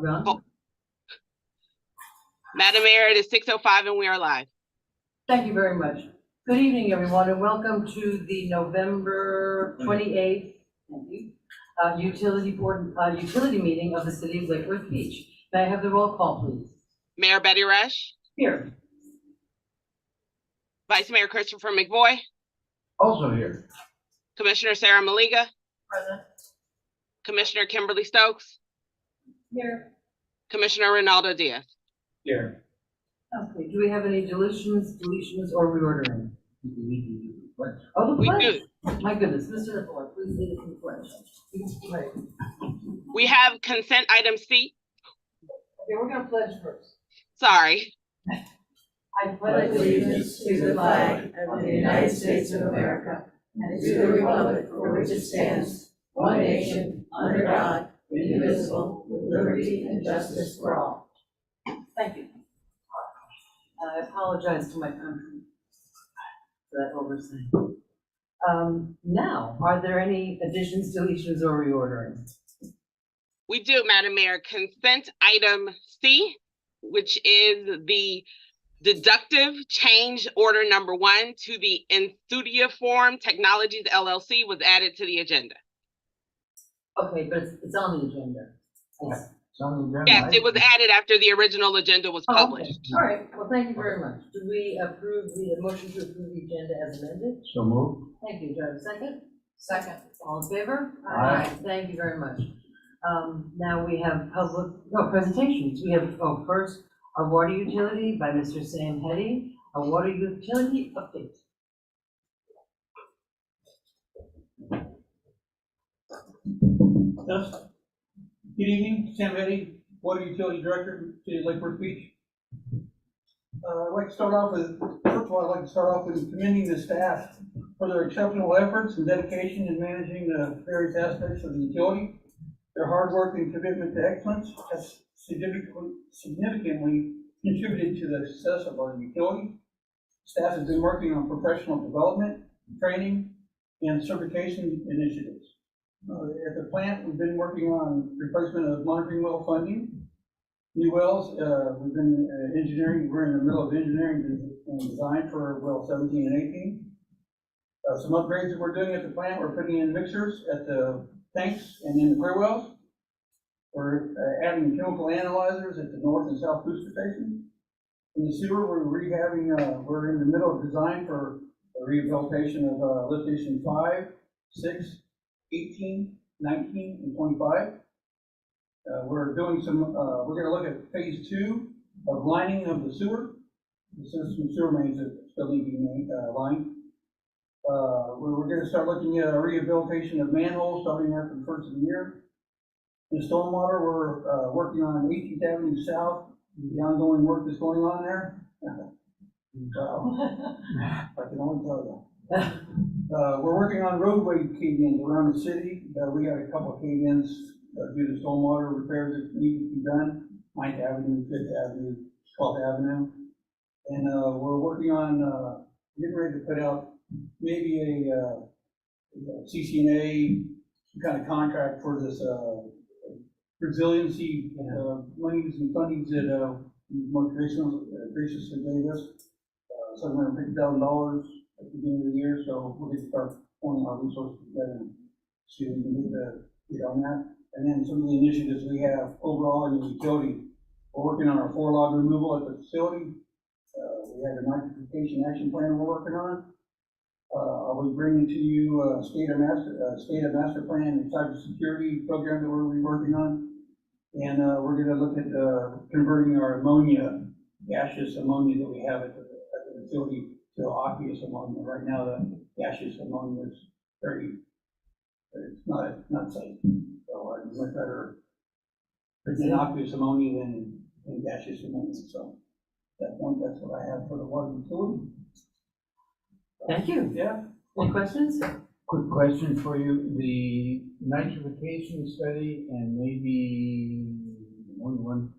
we on? Oh. Madam Mayor, it is 6:05 and we are live. Thank you very much. Good evening, everyone, and welcome to the November 28th utility meeting of the City of Lake Worth Beach. May I have the roll call, please? Mayor Betty Rush, Here. Vice Mayor Christopher McVoy, Also here. Commissioner Sarah Maliga, Present. Commissioner Kimberly Stokes, Here. Commissioner Ronaldo Diaz. Here. Okay, do we have any deletions, or reordering? Oh, the We pledge. do. My goodness, Mr. DeFore, please lead us in the pledge. Right. We have consent item C. Okay, we're gonna pledge first. Sorry. I pledge allegiance to the flag of the United States of America and to the republic for which it stands, one nation, under God, indivisible, with liberty and justice for all. Thank you. I apologize to my country for that oversight. Now, are there any additions, deletions, or reorderings? We do, Madam Mayor. Consent item C, which is the deductive change order number 1 to the Enthusiaform Technologies LLC was added to the agenda. Okay, but it's on the agenda. Yes. It's on the agenda. Yes, it was added after the original agenda was Oh, okay. published. All right, well, thank you very much. Do we approve the motion to approve the agenda as amended? So moved. Thank you. Do I have a second? Second. All in favor? Aye. Thank you very much. Now we have presentations. We have, first, our water utility by Mr. Sam Hetty, a water utility update. Yes. Good evening, Sam Eddy, Water Utility Director, City of Lake Worth Beach. I'd like to start off with commending the staff for their exceptional efforts and dedication in managing the various aspects of the utility. Their hard work and commitment to excellence has significantly contributed to the success of our utility. Staff has been working on professional development, training, and certification initiatives. At the plant, we've been working on replacement of monitoring well funding, new wells. We've been engineering. We're in the middle of engineering and design for well 17 and 18. Some upgrades that we're doing at the plant. We're putting in mixers at the tanks and in the clear wells. We're adding chemical analyzers at the north and south booster stations. In the sewer, we're rehabbing. We're in the middle of design for the rehabilitation of lift station 5, 6. 18, 19, and 25. We're doing some, we're going to look at phase 2 of lining of the sewer. This is some sewer mains that still need to be lined. We're going to start looking at a rehabilitation of manholes starting after the first of the year. In stormwater, we're working on 18th Avenue South, the ongoing work that's going on there. I can only tell you. We're working on roadway cave-ins around the city. We got a couple of cave-ins due to stormwater repairs that need to be done. 9th Avenue, 5th Avenue, 12th Avenue. And we're working on getting ready to put out maybe a CCNA kind of contract for this resiliency monies and fundings that most graciously gave us. $750,000 at the beginning of the year, so we're going to start pulling our resources together and see if we can get on that. And then some of the initiatives we have overall in the utility, we're working on our 4 log removal at the facility. We have a nitrification action plan we're working on. I'll be bringing to you a state of master plan and cybersecurity program that we're working on. And we're going to look at converting our ammonia, gaseous ammonia that we have at the facility to aqueous ammonia. Right now, the gaseous ammonia is it's not safe. So it's much better than aqueous ammonia than gaseous ammonia. So at that point, that's what I have for the water utility. Thank you. Yeah. Any questions? Quick question for you. The nitrification study and maybe only one,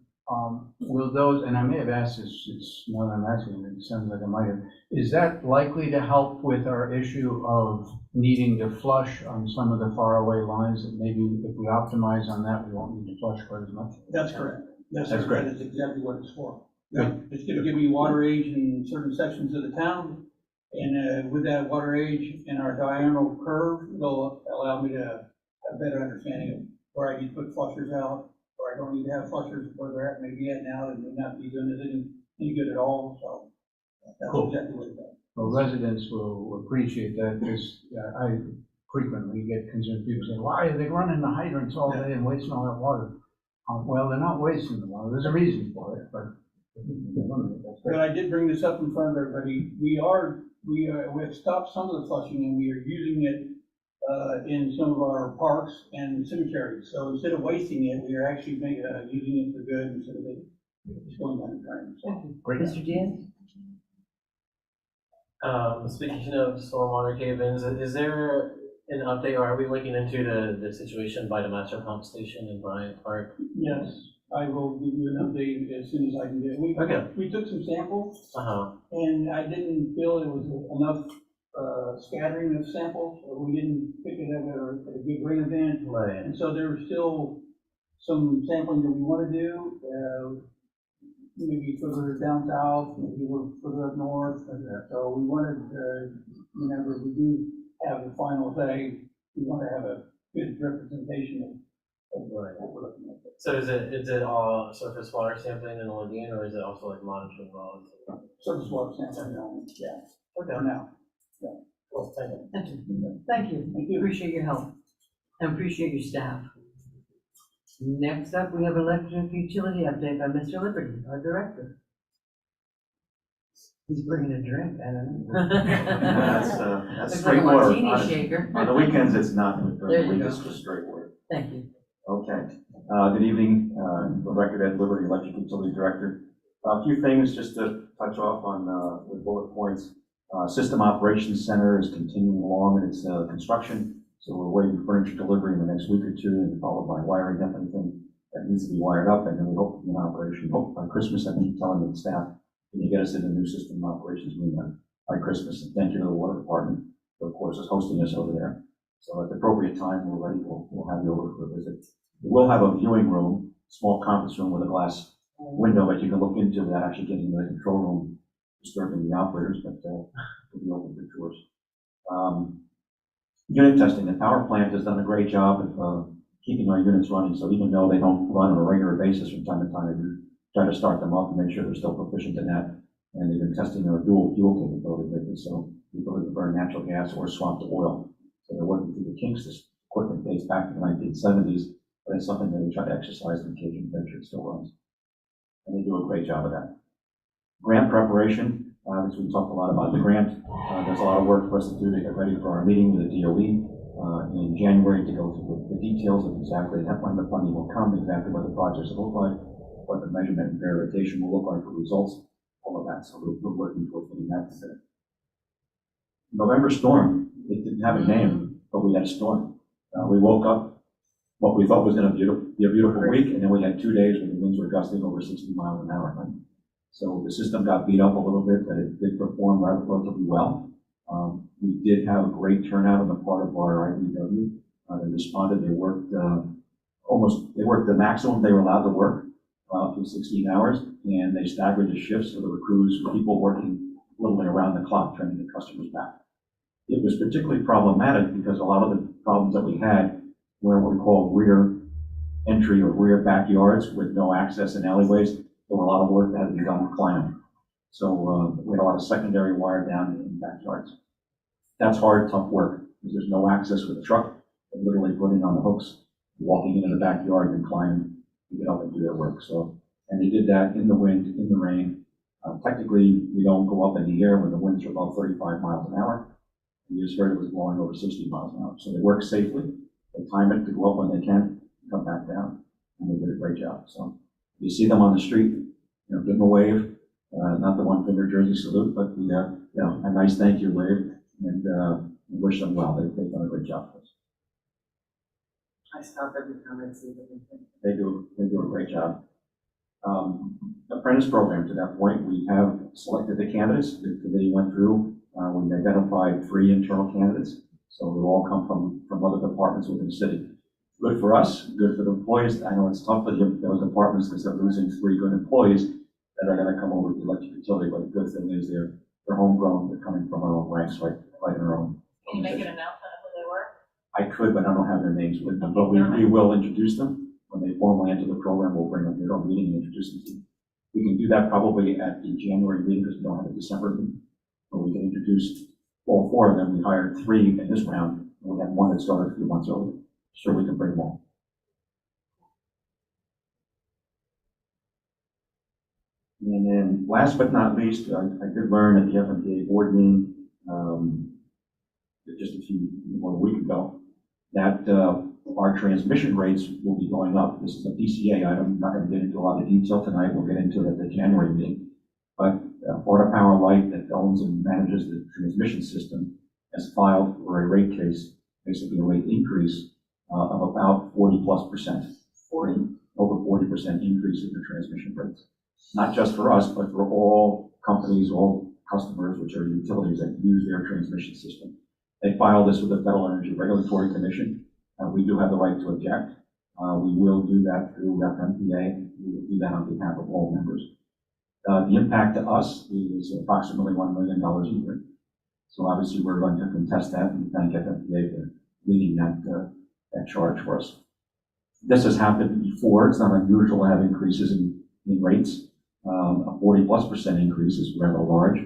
will will those, and I may have asked this, it's now that I'm asking, it sounds like I might have, is that likely to help with our issue of needing to flush on some of the faraway lines that maybe if we optimize on that, we won't need to flush quite as much? That's correct. That's That's correct. That's exactly what it's for. Yeah, it's gonna give me water age in certain sections of the town. And with that water age and our diagonal curve, it'll allow me to have a better understanding of where I need to put flushers out, where I don't need to have flushers, where they're at, maybe at now, and may not be doing us any good at all, so. That's Cool. exactly what it does. Well, residents will appreciate that, because I frequently get concerned, people say, why are they running the hydrants all day and wasting all that water? Well, they're not wasting the water, there's a reason for it, but. But I did bring this up in front of everybody, we have stopped some of the flushing, and we are using it in some of our parks and cemeteries. So instead of wasting it, we are actually using it for good instead of it just going down the drain. So, Great. Mr. Diaz? Speaking of stormwater cave-ins, is there an update, or are we looking into the situation by the master pump station in Bryant Park? yes, I will give you an update as soon as I can get it. Okay. We took some samples, Uh-huh. and I didn't feel it was enough scattering of samples, or we didn't pick it up at a good rain event. Right. And so there's still some sampling that we want to do, maybe further down south, maybe a little further up north. So we wanted, whenever we do have the final say, we want to have a good representation of Right. what we're looking at. So is it all surface water sampling in the lagoon, or is it also like monitoring wells? Surface water sampling, yeah, for Okay. now. Cool, thank you. Thank you. Appreciate your help and appreciate your staff. Next up, we have electric utility update by Mr. Liberty, our director. He's bringing a drink, I don't know. That's Looks straight like a water. martini shaker. On the weekends, it's not, but There during the you week, go. it's just straight water. Thank you. Okay. Good evening, the record Ed Liberty, Electric Utility Director. A few things just to touch off on with bullet points. System Operations Center is continuing along in its construction, so we're waiting for furniture delivery in the next week or two, and followed by wiring up anything that needs to be wired up, and then we hope to be in operation. Hope by Christmas. I keep telling the staff, can you get us in the new system operations room by Christmas? And thank you to the water department, who of course is hosting us over there. So at the appropriate time, we're ready. We'll have you over for a visit. We will have a viewing room, small conference room with a glass window that you can look into without actually getting into the control room, disturbing the operators, but we'll be open for tours. Unit testing. The power plant has done a great job of keeping our units running. So even though they don't run on a regular basis from time to time, we try to start them up and make sure they're still proficient in that. And they've been testing their dual fuel capability lately, so the ability to burn natural gas or swap to oil. So they're working through the kinks. This equipment dates back to the 1970s, but it's something that we try to exercise in Cajun Venture. It still runs. And they do a great job of that. Grant preparation, as we talked a lot about the grant, there's a lot of work for us to do to get ready for our meeting with the DOE in January to go through the details of exactly when the funding will come, exactly what the projects will look like, what the measurement and verification will look like for results, all of that. So we're working towards getting that together. November storm, it didn't have a name, but we had a storm. We woke up what we thought was going to be a beautiful week, and then we had 2 days when the winds were gusting over 60 miles an hour. So the system got beat up a little bit, but it did perform relatively well. We did have a great turnout on the part of our IBW. They responded. They worked the maximum they were allowed to work up to 16 hours, and they staggered the shifts so there were crews, people working literally around the clock trying to get customers back. It was particularly problematic because a lot of the problems that we had were what we call rear entry or rear backyards with no access and alleyways. There were a lot of work that had to be done climbing. So we had a lot of secondary wire down in backyards. That's hard, tough work because there's no access with a truck. They're literally putting on the hooks, walking into the backyard and climbing to get up and do their work. So, and they did that in the wind, in the rain. Technically, we don't go up in the air when the winds are above 35 miles an hour. You just heard it was blowing over 60 miles an hour. So they work safely. They time it to go up when they can, come back down, and they did a great job. So you see them on the street, give them a wave, not the one finger jersey salute, but a nice thank you wave, and wish them well. They've done a great job for us. I stop every time I see them. They do a great job. apprentice program. To that point, we have selected the candidates. The committee went through, we identified 3 internal candidates. So they all come from other departments within the city. Good for us, good for the employees. I know it's tough for those departments because they're losing 3 good employees that are gonna come over to the electric utility, but the good thing is they're homegrown, they're coming from our own ranks, right in our own. Can you make an announcement of who they were? I could, but I don't have their names with them, but we will introduce them. When they formally enter the program, we'll bring them to our meeting and introduce them to you. We can do that probably at the January meeting because we don't have a December meeting. But we can introduce all 4 of them. We hired 3 in this round, and we had 1 that started a few months earlier. Sure, we can bring them all. And then last but not least, I did learn at the FMPA board meeting, just a few, more than a week ago, that our transmission rates will be going up. This is a PCA item. I'm not going to get into a lot of detail tonight. We'll get into it at the January meeting. But Florida Power Light, that owns and manages the transmission system, has filed for a rate case, basically a rate increase of about 40+%. Over 40% increase in the transmission rates. Not just for us, but for all companies, all customers, which are utilities that use their transmission system. They filed this with the Federal Energy Regulatory Commission. We do have the right to object. We will do that through FMPA. We will do that on behalf of all members. The impact to us is approximately $1 million a year. So obviously we're going to contest that and thank FMPA for leading that charge for us. This has happened before. It's not unusual to have increases in rates. A 40+% increase is rather large.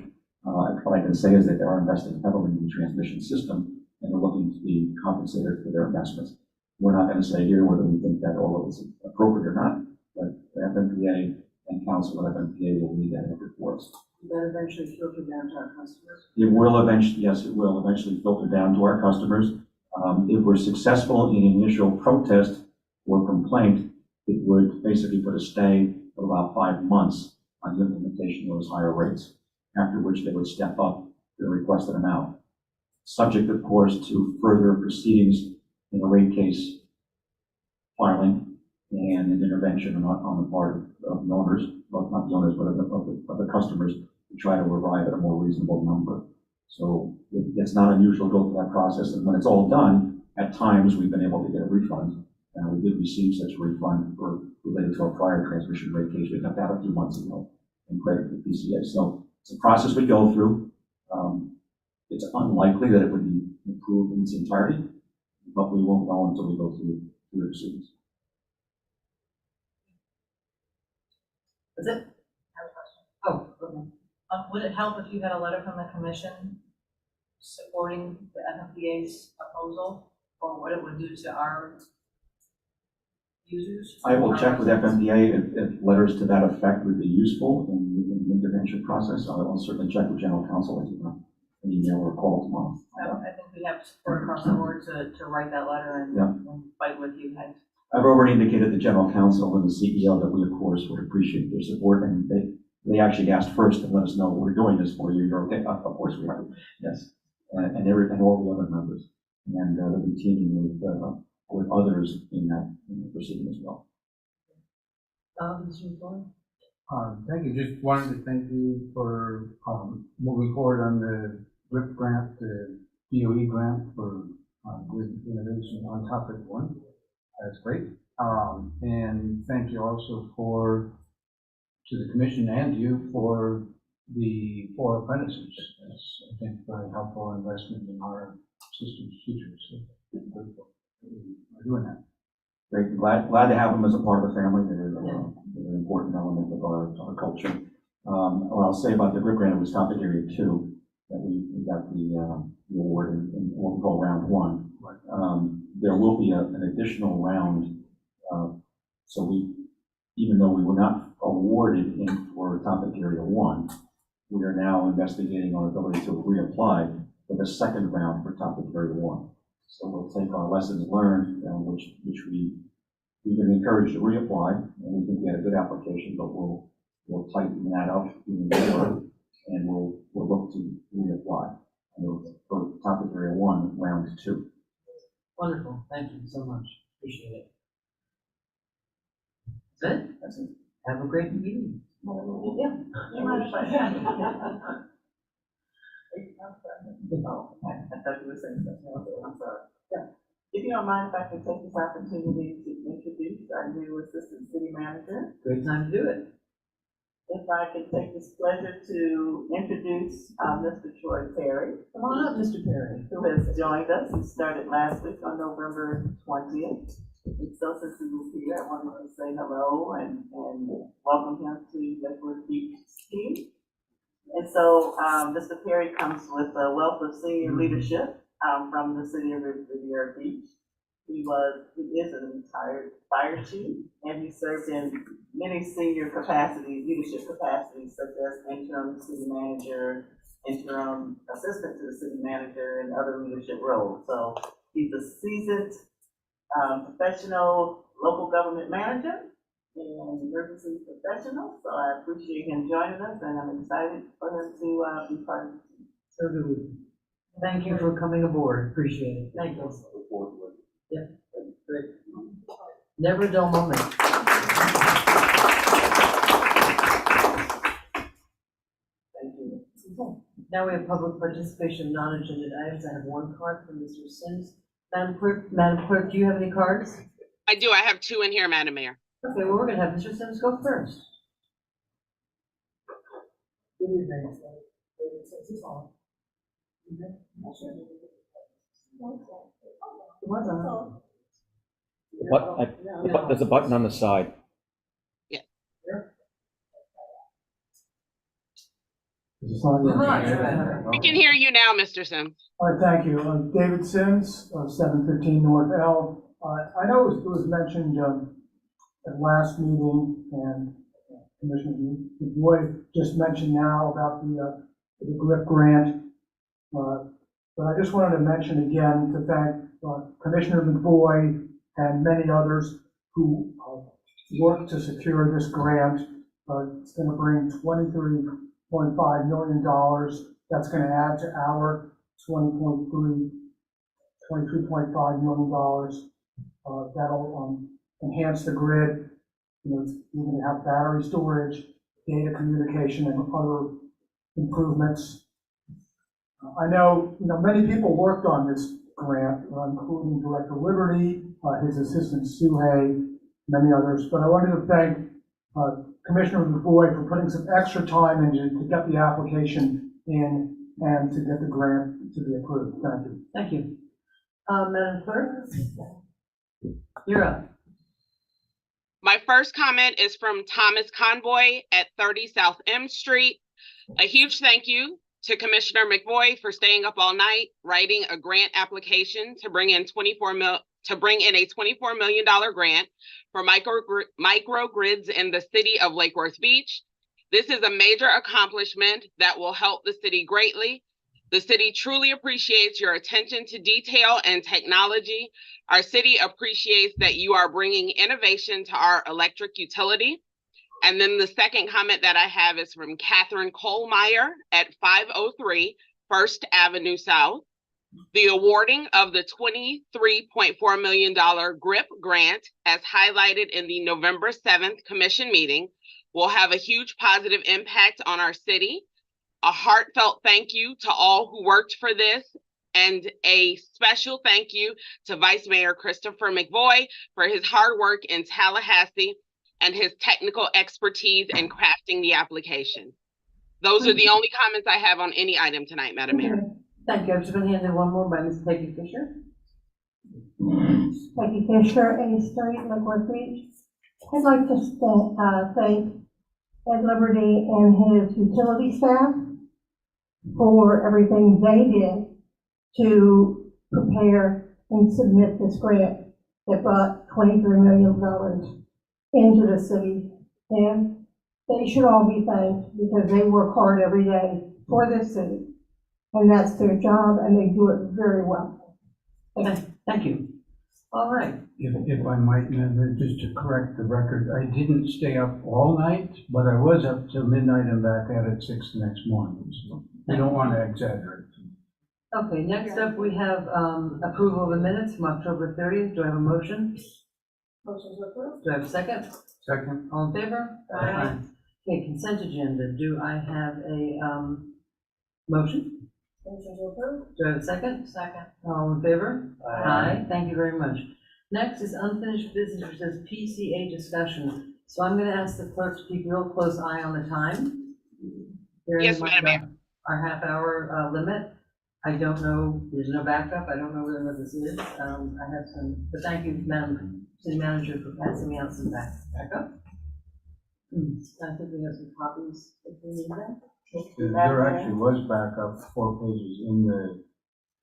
What I can say is that they are investing heavily in the transmission system and they're looking to be compensated for their investments. We're not going to say here whether we think that all of it's appropriate or not, but the FMPA and Council of FMPA will lead that effort for us. Will that eventually filter down to our customers? It will eventually, yes, it will eventually filter down to our customers. If we're successful in initial protest or complaint, it would basically put a stay of about 5 months on the implementation of those higher rates, after which they would step up to the requested amount. Subject, of course, to further proceedings in the rate case filing and an intervention on the part of the owners, well, not the owners, but of the customers, to try to arrive at a more reasonable number. So it's not unusual to go through that process, and when it's all done, at times we've been able to get a refund. And we did receive such a refund related to our prior transmission rate case. We got that a few months ago and credit the PCA. So it's a process we go through. It's unlikely that it would be approved in its entirety, but we won't know until we go through the proceedings. Is it? I have a question. Oh, okay. Would it help if you had a letter from the commission supporting the FMPA's proposal, or what it would do to our users? I will check with FMPA if letters to that effect would be useful in the intervention process. I'll certainly check with General Counsel and an email or call tomorrow. I think we have support across the board to write that letter and, and fight with you guys. I've already indicated to General Counsel and the CEO that we, of course, would appreciate their support, and they actually asked first to let us know we're doing this for you. You're okay? Of course we are. Yes, and all the other members, and they'll be teaming with others in the proceeding as well. Mr. Ford? Thank you. Just wanted to thank you for moving forward on the RIP grant, the DOE grant for grid innovation on Topic 1. That's great. And thank you also to the commission and you for the 4 apprentices. That's, I think, very helpful investment in our system's future. So we're doing that. Great. Glad to have them as a part of the family. They're an important element of our culture. What I'll say about the RIP grant, it was Topic Area 2 that we got the award in what we call round 1. There will be an additional round. So even though we were not awarded for Topic Area 1, we are now investigating our ability to reapply for the second round for Topic Area 1. So we'll take our lessons learned, which we've been encouraged to reapply, and we think we had a good application, but we'll tighten that up even more, and we'll look to reapply for Topic Area 1, round 2. Wonderful. Thank you so much. Appreciate it. That's it. That's it. Have a great meeting. Yeah. You mind if I? Oh, I thought you were saying something else. I'm sorry. Yeah. If you don't mind, if I could take this opportunity to introduce our new Assistant City Manager. Great time to do it. If I could take this pleasure to introduce Mr. Troy Perry, Come on up, Mr. Perry. who has joined us. He started last week on November 20th. And so since he was here, I wanted to say hello and welcome him to Lakewood Beach Ski. And so Mr. Perry comes with a wealth of senior leadership from the city of Riviera Beach. He is an retired fire chief, and he served in many senior capacities, leadership capacities, such as interim city manager, interim assistant to the city manager, and other leadership roles. So he's a seasoned professional local government manager and emergency professional. So I appreciate him joining us, and I'm excited for him to be part of the team. So do we. Thank you for coming aboard. Appreciate it. Thank you. Yeah, great. Never a dull moment. Thank you. Now we have public participation, non-agenda items. I have one card from Mr. Sims. Madam Clerk, do you have any cards? I do. I have 2 in here, Madam Mayor. Okay, well, we're gonna have Mr. Sims go first. Good evening. There's a button on the side. Come on. We can hear you now, Mr. Sims. All right, thank you. David Sims, 715 North L. I know it was mentioned at last meeting, and Commissioner Boyd just mentioned now about the GRIP grant. But I just wanted to mention again to thank Commissioner McVoy and many others who worked to secure this grant. It's going to bring $23.5 million. That's going to add to our $22.5 million. That'll enhance the grid. You know, we're going to have battery storage, data communication, and other improvements. I know, many people worked on this grant, including Director Liberty, his assistant Sue Hay, many others. But I wanted to thank Commissioner McVoy for putting some extra time into to get the application in and to get the grant to be approved. Thank you. Thank you. Madam Clerk, you're up. My first comment is from Thomas Conboy at 30 South M Street. A huge thank you to Commissioner McVoy for staying up all night, writing a grant application to bring in a $24 million grant for microgrids in the city of Lake Worth Beach. This is a major accomplishment that will help the city greatly. The city truly appreciates your attention to detail and technology. Our city appreciates that you are bringing innovation to our electric utility. And then the second comment that I have is from Catherine Kohlmeyer at 503 First Avenue South. The awarding of the $23.4 million GRIP grant, as highlighted in the November 7th commission meeting, will have a huge positive impact on our city. A heartfelt thank you to all who worked for this, and a special thank you to Vice Mayor Christopher McVoy for his hard work in Tallahassee and his technical expertise in crafting the application. Those are the only comments I have on any item tonight, Madam Mayor. Thank you. I've just been handed one more by Ms. Peggy Fisher. Peggy Fisher, 8th Street, Lake Worth Beach. I'd like to thank Ed Liberty and his utility staff for everything they did to prepare and submit this grant that brought $23 million into the city. And they should all be thanked because they work hard every day for this city. And that's their job, and they do it very well. Thank you. All right. If I might, just to correct the record, I didn't stay up all night, but I was up till midnight and back at 6 the next morning. So we don't want to exaggerate. Okay, next up, we have approval of the minutes from October 30th. Do I have a motion? Motion to approve. Do I have a second? Second? All in favor? Aye. Okay, consent agenda. Do I have a, motion? Motion to approve? Do I have a second? Second. All in favor? Aye, thank you very much. Next is unfinished business, which says PCA discussion. So I'm gonna ask the clerk to keep a real close eye on the time. Bear in Yes, mind Madam Our half-hour limit. I don't know, there's no backup, I don't know where this is. I have some, but thank you, Madam City Manager, for passing me out some backup. I think we have some copies if we need them. There actually was backup 4 pages in the,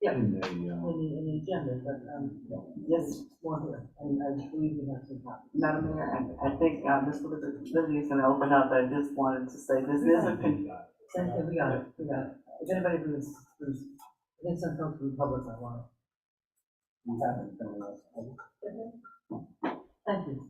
Yeah. in the, In the agenda, but, yes, more here, and I believe we have some copies. Madam Mayor, I think Ms. Liberty is going to open up. I just wanted to say this is a, Cynthia, we got it. If anybody who's, I think some folks from the public might want it. Thank you.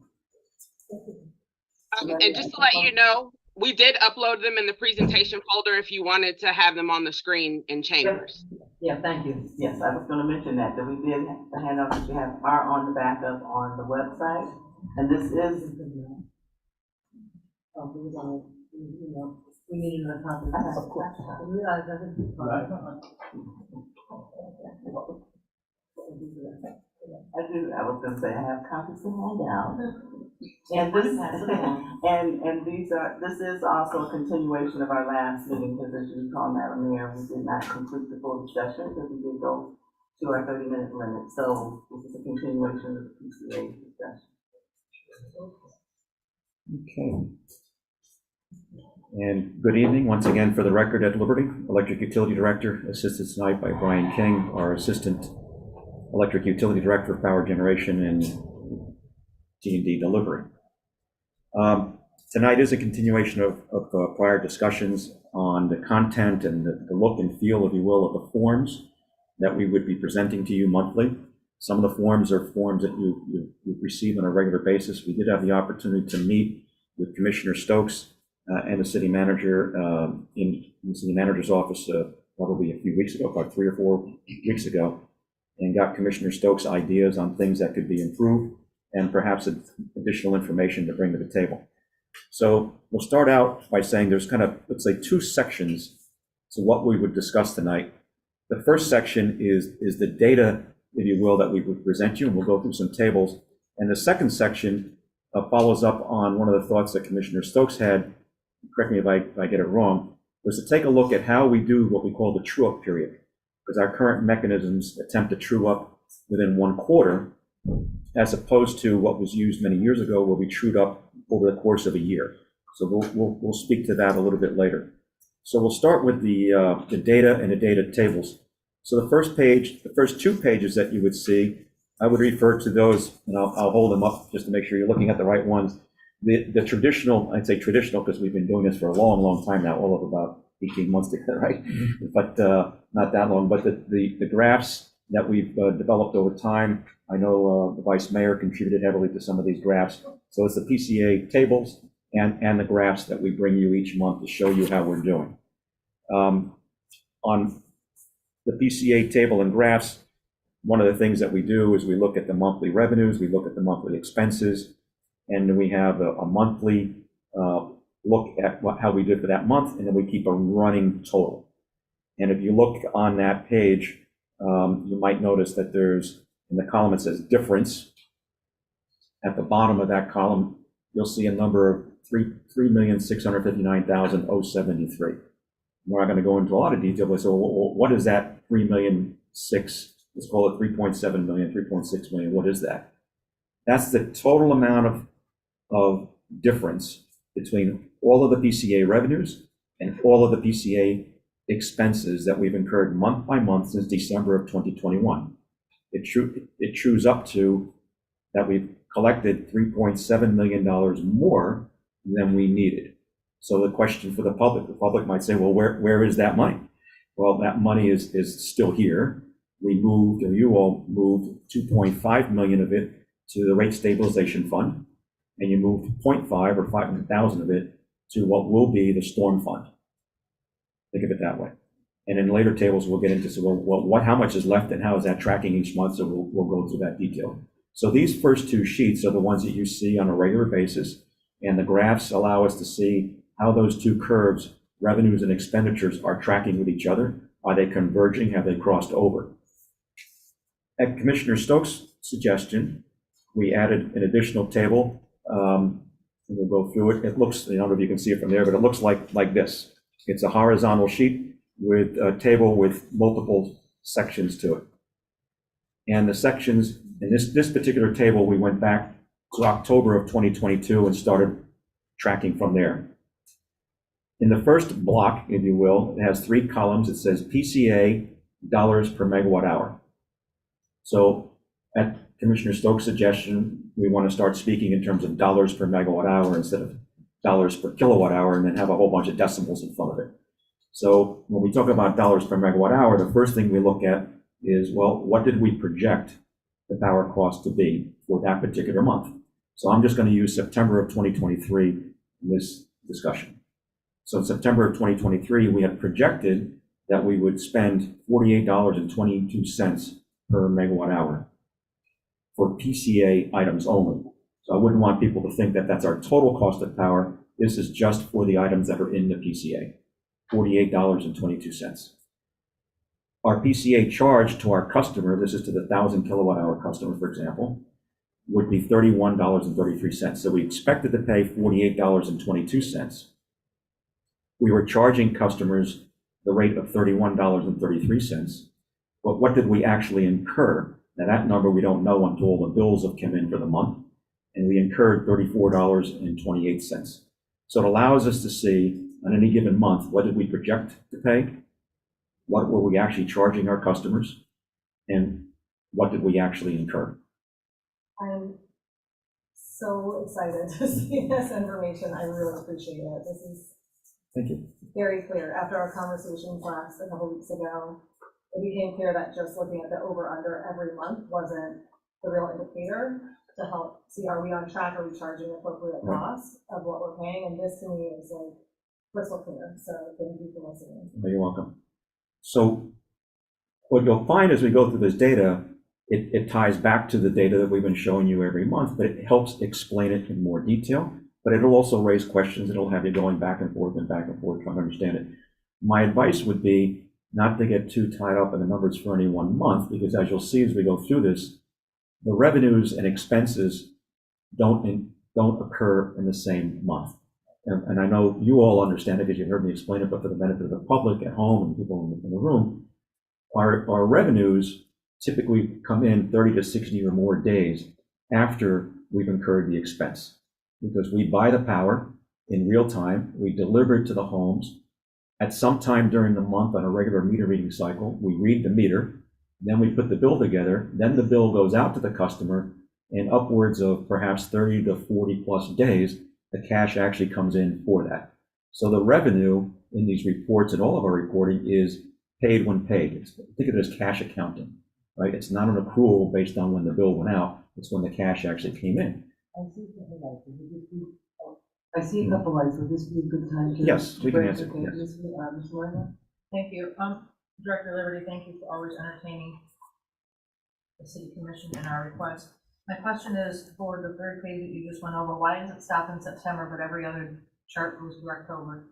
And just to let you know, we did upload them in the presentation folder if you wanted to have them on the screen in Chambers. Yeah, thank you. yes, I was going to mention that we did, the handouts that you have are on the backup on the website. And this is, Oh, we want to, you know, we need another copy. I realize I didn't. I was going to say I have copies to hand out. And this, and this is also a continuation of our last meeting, because as you recall, Madam Mayor, we did not complete the full discussion, because we did go to our 30-minute limit. So this is a continuation of the PCA discussion. Okay. And good evening, once again, for the record, Ed Liberty, Electric Utility Director, assisted tonight by Brian King, our Assistant Electric Utility Director of Power Generation and T&D Delivery. Tonight is a continuation of prior discussions on the content and the look and feel, if you will, of the forms that we would be presenting to you monthly. Some of the forms are forms that you receive on a regular basis. We did have the opportunity to meet with Commissioner Stokes and the city manager in the city manager's office probably a few weeks ago, about 3 or 4 weeks ago, and got Commissioner Stokes' ideas on things that could be improved and perhaps additional information to bring to the table. So we'll start out by saying there's kind of, let's say, 2 sections to what we would discuss tonight. The first section is the data, if you will, that we would present you, and we'll go through some tables. And the second section follows up on one of the thoughts that Commissioner Stokes had, correct me if I get it wrong, was to take a look at how we do what we call the true-up period, because our current mechanisms attempt to true up within 1 quarter, as opposed to what was used many years ago, where we trued up over the course of a year. So we'll speak to that a little bit later. So we'll start with the data and the data tables. So the first page, the first 2 pages that you would see, I would refer to those, and I'll hold them up just to make sure you're looking at the right ones. The traditional, I'd say traditional, because we've been doing this for a long, long time now, all of about 18 months together, right? But not that long. But the graphs that we've developed over time, I know the Vice Mayor contributed heavily to some of these graphs. So it's the PCA tables and the graphs that we bring you each month to show you how we're doing. On the PCA table and graphs, one of the things that we do is we look at the monthly revenues, we look at the monthly expenses, and then we have a monthly look at how we did for that month, and then we keep a running total. And if you look on that page, you might notice that there's, in the column it says difference. At the bottom of that column, you'll see a number of 3,659,073. We're not going to go into a lot of detail, but so what is that 3,000,006? Let's call it 3.7 million, 3.6 million. What is that? That's the total amount of difference between all of the PCA revenues and all of the PCA expenses that we've incurred month by month since December of 2021. It trues up to that we've collected $3.7 million more than we needed. So the question for the public might say, well, where is that money? Well, that money is still here. We moved, or you all moved 2.5 million of it to the rate stabilization fund, and you moved 0.5 or 500,000 of it to what will be the storm fund. Think of it that way. And in later tables, we'll get into, so well, how much is left and how is that tracking each month? So we'll go through that detail. So these first 2 sheets are the ones that you see on a regular basis, and the graphs allow us to see how those two curves, revenues and expenditures, are tracking with each other. Are they converging? Have they crossed over? At Commissioner Stokes' suggestion, we added an additional table. We'll go through it. It looks, I don't know if you can see it from there, but it looks like this. It's a horizontal sheet with a table with multiple sections to it. And the sections, in this particular table, we went back to October of 2022 and started tracking from there. In the first block, if you will, it has 3 columns. It says PCA dollars per megawatt hour. So at Commissioner Stokes' suggestion, we want to start speaking in terms of dollars per megawatt hour instead of dollars per kilowatt hour, and then have a whole bunch of decimals in front of it. So when we talk about dollars per megawatt hour, the first thing we look at is, well, what did we project the power cost to be for that particular month? So I'm just going to use September of 2023 in this discussion. So in September of 2023, we had projected that we would spend $48.22 per megawatt hour for PCA items only. So I wouldn't want people to think that that's our total cost of power. This is just for the items that are in the PCA, $48.22. Our PCA charge to our customer, this is to the 1,000 kilowatt hour customer, for example, would be $31.33. So we expected to pay $48.22. We were charging customers the rate of $31.33. But what did we actually incur? Now that number we don't know until all the bills have come in for the month. And we incurred $34.28. So it allows us to see on any given month, what did we project to pay? What were we actually charging our customers? And what did we actually incur? I'm so excited to see this information. I really appreciate it. This is Thank you. very clear. After our conversations last a couple weeks ago, it became clear that just looking at the over-under every month wasn't the real indicator to help see, are we on track, are we charging appropriate costs of what we're paying? And this to me is like crystal clear. So thank you for listening. You're welcome. So what you'll find as we go through this data, it ties back to the data that we've been showing you every month, but it helps explain it in more detail. But it'll also raise questions. It'll have you going back and forth trying to understand it. My advice would be not to get too tied up in the numbers for any one month, because as you'll see as we go through this, the revenues and expenses don't occur in the same month. And I know you all understand it because you heard me explain it, but for the benefit of the public at home and people in the room, our revenues typically come in 30 to 60 or more days after we've incurred the expense, because we buy the power in real time, we deliver it to the homes. At some time during the month on a regular meter reading cycle, we read the meter, then we put the bill together, then the bill goes out to the customer, and upwards of perhaps 30 to 40 plus days, the cash actually comes in for that. So the revenue in these reports and all of our reporting is paid when paid. Think of it as cash accounting, right? It's not an accrual based on when the bill went out, it's when the cash actually came in. I see a couple lights. Would this be a good time to? Yes, we can break? answer, Okay, yes. Ms. Moore? Thank you. Director Liberty, thank you for always entertaining the city commission and our requests. My question is, for the third page that you just went over, why does it stop in September, but every other chart goes to October?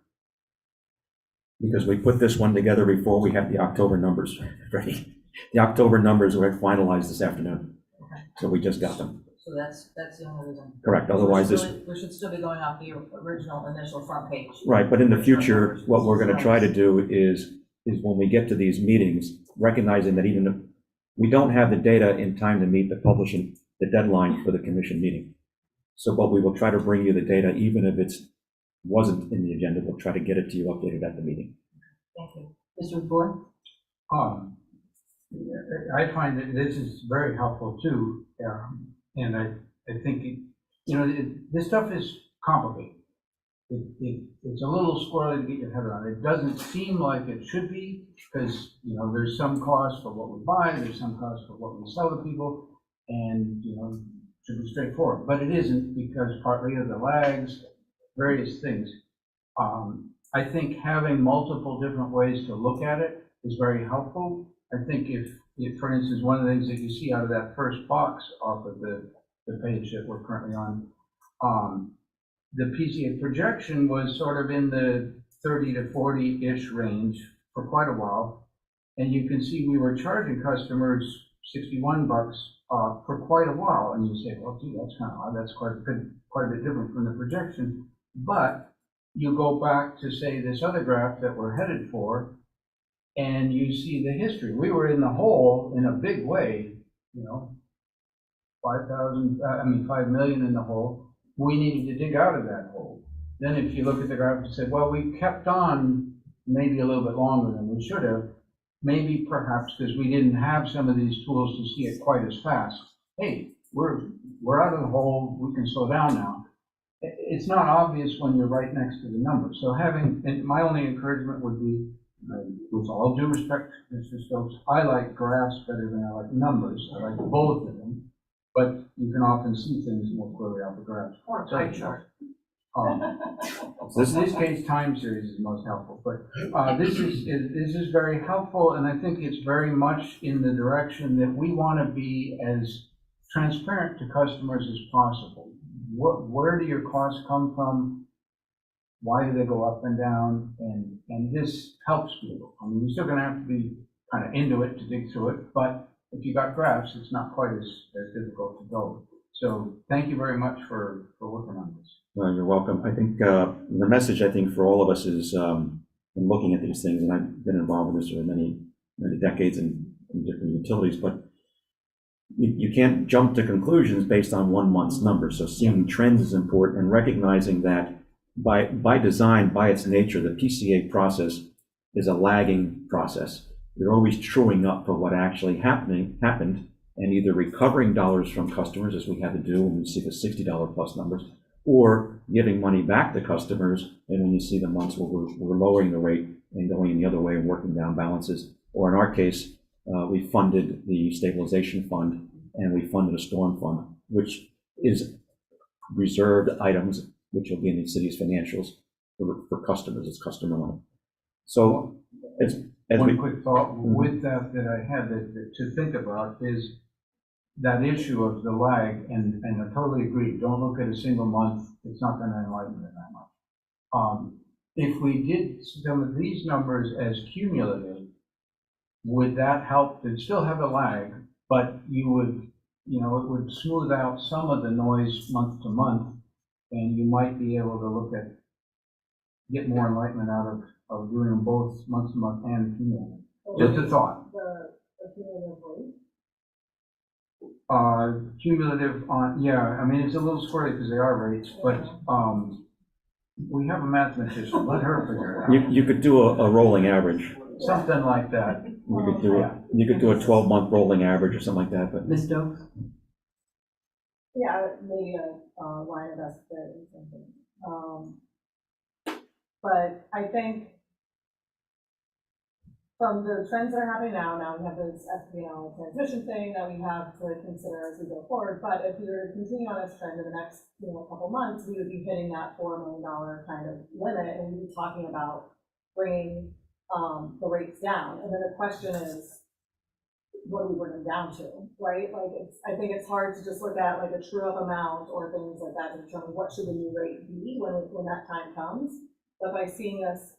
Because we put this one together before we had the October numbers ready. The October numbers were finalized this afternoon, Okay. so we just got them. So that's the only reason. Correct, otherwise this, We should still be going off the original initial front page. right, but in the future, what we're gonna try to do is when we get to these meetings, recognizing that even if we don't have the data in time to meet the publishing, the deadline for the commission meeting. So, but we will try to bring you the data, even if it wasn't in the agenda, we'll try to get it to you updated at the meeting. Thank you. Mr. Boyd? I find that this is very helpful too, and I think, this stuff is complicated. It's a little squirrely to get your head around. It doesn't seem like it should be, because, there's some cost for what we buy, there's some cost for what we sell to people, and, it should be straightforward. But it isn't, because partly of the lags, various things. I think having multiple different ways to look at it is very helpful. I think if for instance, one of the things that you see out of that first box off of the page that we're currently on, the PCA projection was sort of in the 30 to 40-ish range for quite a while. And you can see we were charging customers $61 for quite a while. And you say, well, gee, that's kind of odd. That's quite a bit different from the projection. But you go back to, say, this other graph that we're headed for, and you see the history. We were in the hole in a big way, you know, 5 million in the hole. We needed to dig out of that hole. Then if you look at the graph and say, well, we kept on maybe a little bit longer than we should have, maybe perhaps because we didn't have some of these tools to see it quite as fast. Hey, we're out of the hole, we can slow down now. It's not obvious when you're right next to the numbers. So and my only encouragement would be, with all due respect, Mr. Stokes, I like graphs better than I like numbers. I like both of them, but you can often see things more clearly out the graphs. Or a pie chart. So in this case, time series is most helpful, but this is very helpful, and I think it's very much in the direction that we want to be as transparent to customers as possible. Where do your costs come from? Why do they go up and down? And this helps people. I mean, you're still going to have to be kind of into it to dig through it, but if you got graphs, it's not quite as difficult to go. So thank you very much for working on this. You're welcome. I think the message, I think, for all of us is in looking at these things, and I've been involved with this for many decades in different utilities, but you can't jump to conclusions based on 1 month's numbers. So seeing trends is important, and recognizing that by design, by its nature, the PCA process is a lagging process. You're always truing up for what actually happened, and either recovering dollars from customers, as we had to do when we see the $60 plus numbers, or giving money back to customers, and when you see the months where we're lowering the rate and going the other way and working down balances. Or in our case, we funded the stabilization fund and we funded a storm fund, which is reserved items, which will be in the city's financials for customers. It's customer money. So one quick thought with that I had to think about is that issue of the lag, and I totally agree. Don't look at a single month. It's not going to enlighten it that much. If we did some of these numbers as cumulative, would that help? It'd still have a lag, but it would smooth out some of the noise month to month, and you might be able to get more enlightenment out of doing them both month to month and cumulative. Just a thought. The cumulative rate? Cumulative on, yeah, I mean, it's a little squirrely because they are rates, but we have a mathematician, let her figure it out. You could do a rolling average. Something like that. You could do a 12-month rolling average or something like that. But Ms. Stokes? Yeah, maybe a line of estimate or something. But I think from the trends that are happening now we have this FPL transmission thing that we have to consider as we go forward. But if we were to continue on this trend in the next couple months, we would be hitting that $4 million kind of limit, and we'd be talking about bringing the rates down. And then the question is, what do we bring them down to, right? I think it's hard to just look at a true up amount or things like that to determine what should the new rate be when that time comes. But by seeing this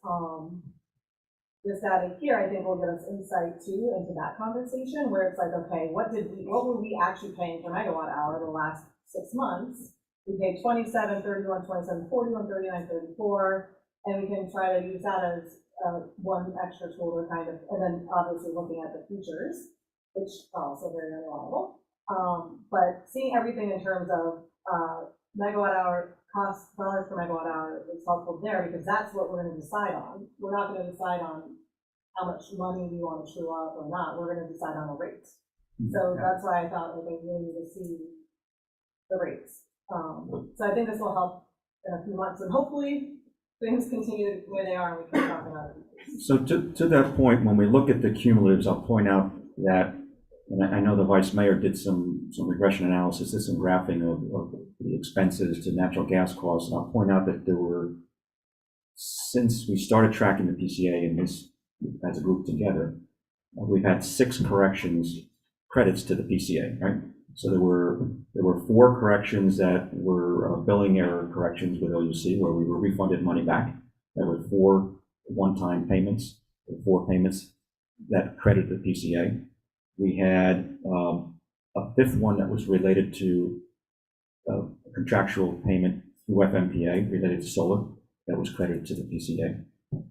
data here, I think will give us insight too into that conversation where it's okay, what were we actually paying per megawatt hour the last 6 months? We paid 27, 31, 27, 41, 39, 34, and we can try to use that as one extra tool to kind of, and then obviously looking at the futures, which are also very unreliable. But seeing everything in terms of megawatt hour cost, dollars per megawatt hour is helpful there because that's what we're going to decide on. We're not going to decide on how much money we want to true up or not. We're going to decide on the rates. So that's why I thought they really need to see the rates. So I think this will help in a few months, and hopefully things continue the way they are, and we can talk about it. So to that point, when we look at the cumulatives, I'll point out that, and I know the Vice Mayor did some regression analysis, did some graphing of the expenses to natural gas costs, and I'll point out that there were, since we started tracking the PCA and this as a group together, we've had 6 credits to the PCA, right? So there were 4 corrections that were billing error corrections with OUC where we were refunded money back. There were 4 one-time payments, 4 payments that credited the PCA. We had a 5th one that was related to a contractual payment through FMPA related to solar that was credited to the PCA.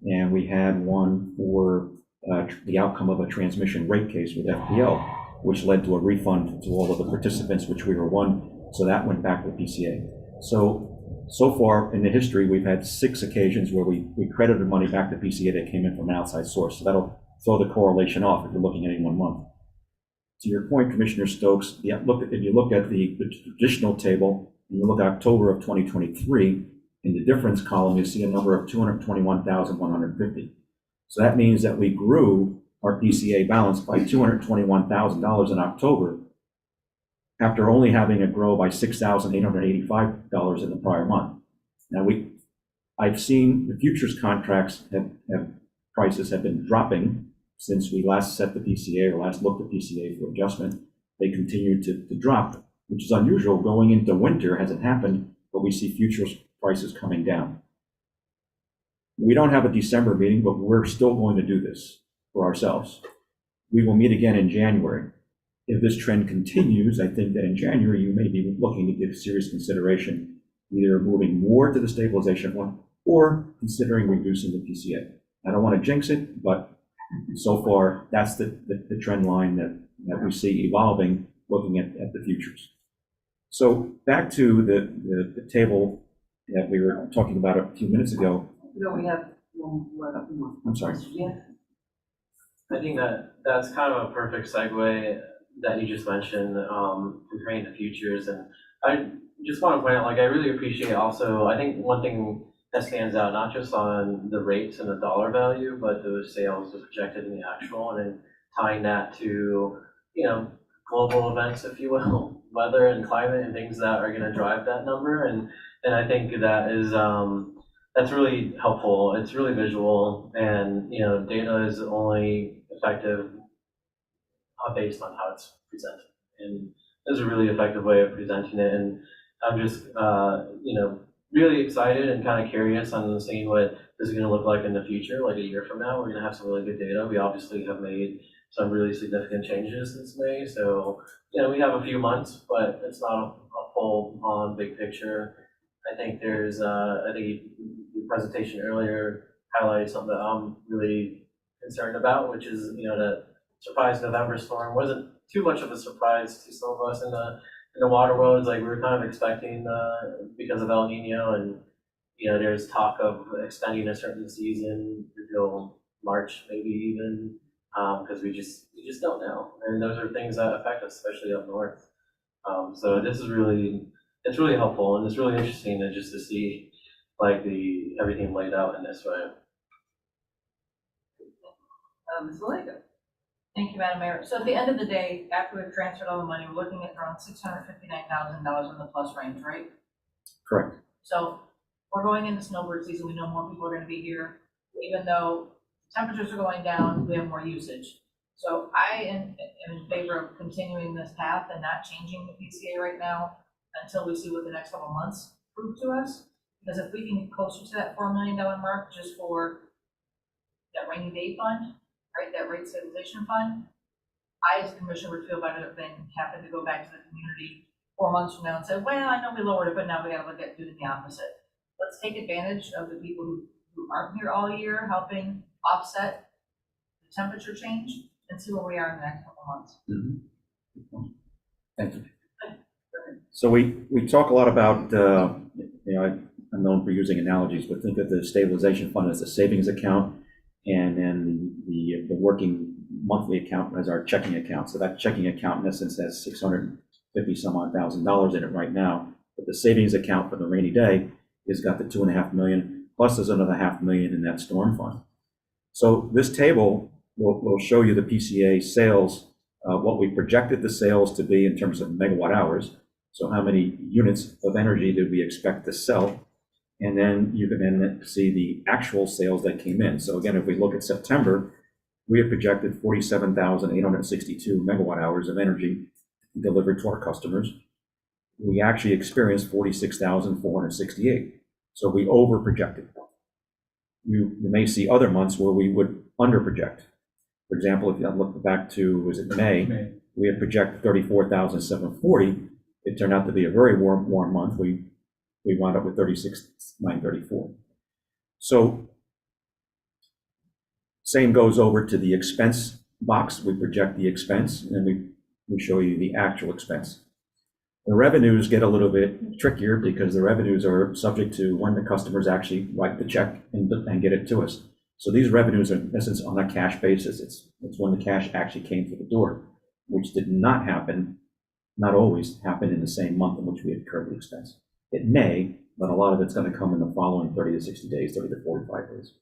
And we had one for the outcome of a transmission rate case with FPL, which led to a refund to all of the participants, which we were one. So that went back to the PCA. So far in the history, we've had 6 occasions where we credited money back to PCA that came in from an outside source. So that'll throw the correlation off if you're looking at any one month. To your point, Commissioner Stokes, if you look at the traditional table, and you look at October of 2023, in the difference column, you see a number of 221,150. So that means that we grew our PCA balance by $221,000 in October after only having it grow by $6,885 in the prior month. Now I've seen the futures contracts prices have been dropping since we last set the PCA or last looked at PCA for adjustment. They continue to drop, which is unusual. Going into winter hasn't happened, but we see futures prices coming down. We don't have a December meeting, but we're still going to do this for ourselves. We will meet again in January. If this trend continues, I think that in January you may be looking to give serious consideration, either moving more to the stabilization fund or considering reducing the PCA. I don't want to jinx it, but so far that's the trend line that we see evolving looking at the futures. So back to the table that we were talking about a few minutes ago. No, we have one more. I'm sorry. Yeah. I think that's kind of a perfect segue that you just mentioned, comparing the futures. And I just want to point out, like, I really appreciate also, I think one thing that stands out, not just on the rates and the dollar value, but those sales, the projected and the actual, and then tying that to, global events, if you will, weather and climate and things that are going to drive that number. And I think that is, that's really helpful. It's really visual, and data is only effective based on how it's presented. And there's a really effective way of presenting it. And I'm just, really excited and kind of curious on seeing what this is going to look like in the future, like a year from now. We're going to have some really good data. We obviously have made some really significant changes since May. So, we have a few months, but it's not a full-on big picture. I think there's, I think the presentation earlier highlighted something that I'm really concerned about, which is, the surprise November storm wasn't too much of a surprise to some of us in the water world. It's like we were kind of expecting, because of El Nino, and, there's talk of extending a certain season until March, maybe even, because we just don't know. And those are things that affect us, especially up north. So this is it's really helpful, and it's really interesting to see like everything laid out in this way. Ms. Malenko. Thank you, Madam Mayor. So at the end of the day, after we've transferred all the money, we're looking at around $659,000 in the plus range, right? Correct. So we're going into snowbird season. We know more people are going to be here. Even though temperatures are going down, we have more usage. So I am in favor of continuing this path and not changing the PCA right now until we see what the next couple of months prove to us. Because if we can get closer to that $4 million mark just for that rainy day fund, right, that rate stabilization fund, I as a commissioner would feel better than having to go back to the community 4 months from now and say, well, I know we lowered it, but now we got to look at doing the opposite. Let's take advantage of the people who aren't here all year helping offset the temperature change and see where we are in the next couple of months. Mm-hmm. Thank you. So we talk a lot about, I'm known for using analogies, but think of the stabilization fund as a savings account, and then the working monthly account as our checking account. So that checking account in essence has $650,000 in it right now, but the savings account for the rainy day has got the $2.5 million, plus there's another $500,000 in that storm fund. So this table will show you the PCA sales, what we projected the sales to be in terms of megawatt hours. So how many units of energy did we expect to sell? And then you can then see the actual sales that came in. So again, if we look at September, we have projected 47,862 megawatt hours of energy to delivered to our customers, we actually experienced 46,468. So we over projected. You may see other months where we would under project. For example, if you look back to, was it May? We had projected 34,740. It turned out to be a very warm month. We wound up with 36,934. So same goes over to the expense box. We project the expense, and we show you the actual expense. The revenues get a little bit trickier because the revenues are subject to when the customers actually write the check and get it to us. So these revenues are, in essence, on a cash basis. It's when the cash actually came through the door, which did not happen, not always happen in the same month in which we incurred the expense. It may, but a lot of it's going to come in the following 30 to 60 days, 30 to 45 days.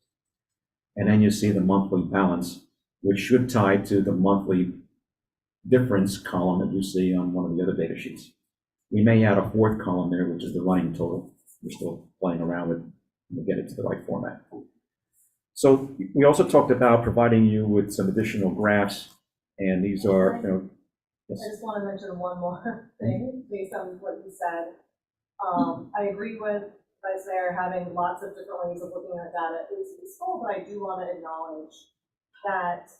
And then you see the monthly balance, which should tie to the monthly difference column that you see on one of the other data sheets. We may add a fourth column there, which is the running total. We're still playing around with, we'll get it to the right format. So we also talked about providing you with some additional graphs, and these are, yes. I just want to mention one more thing based on what you said. I agree with Vice Mayor having lots of different ways of looking at data is useful, but I do want to acknowledge that,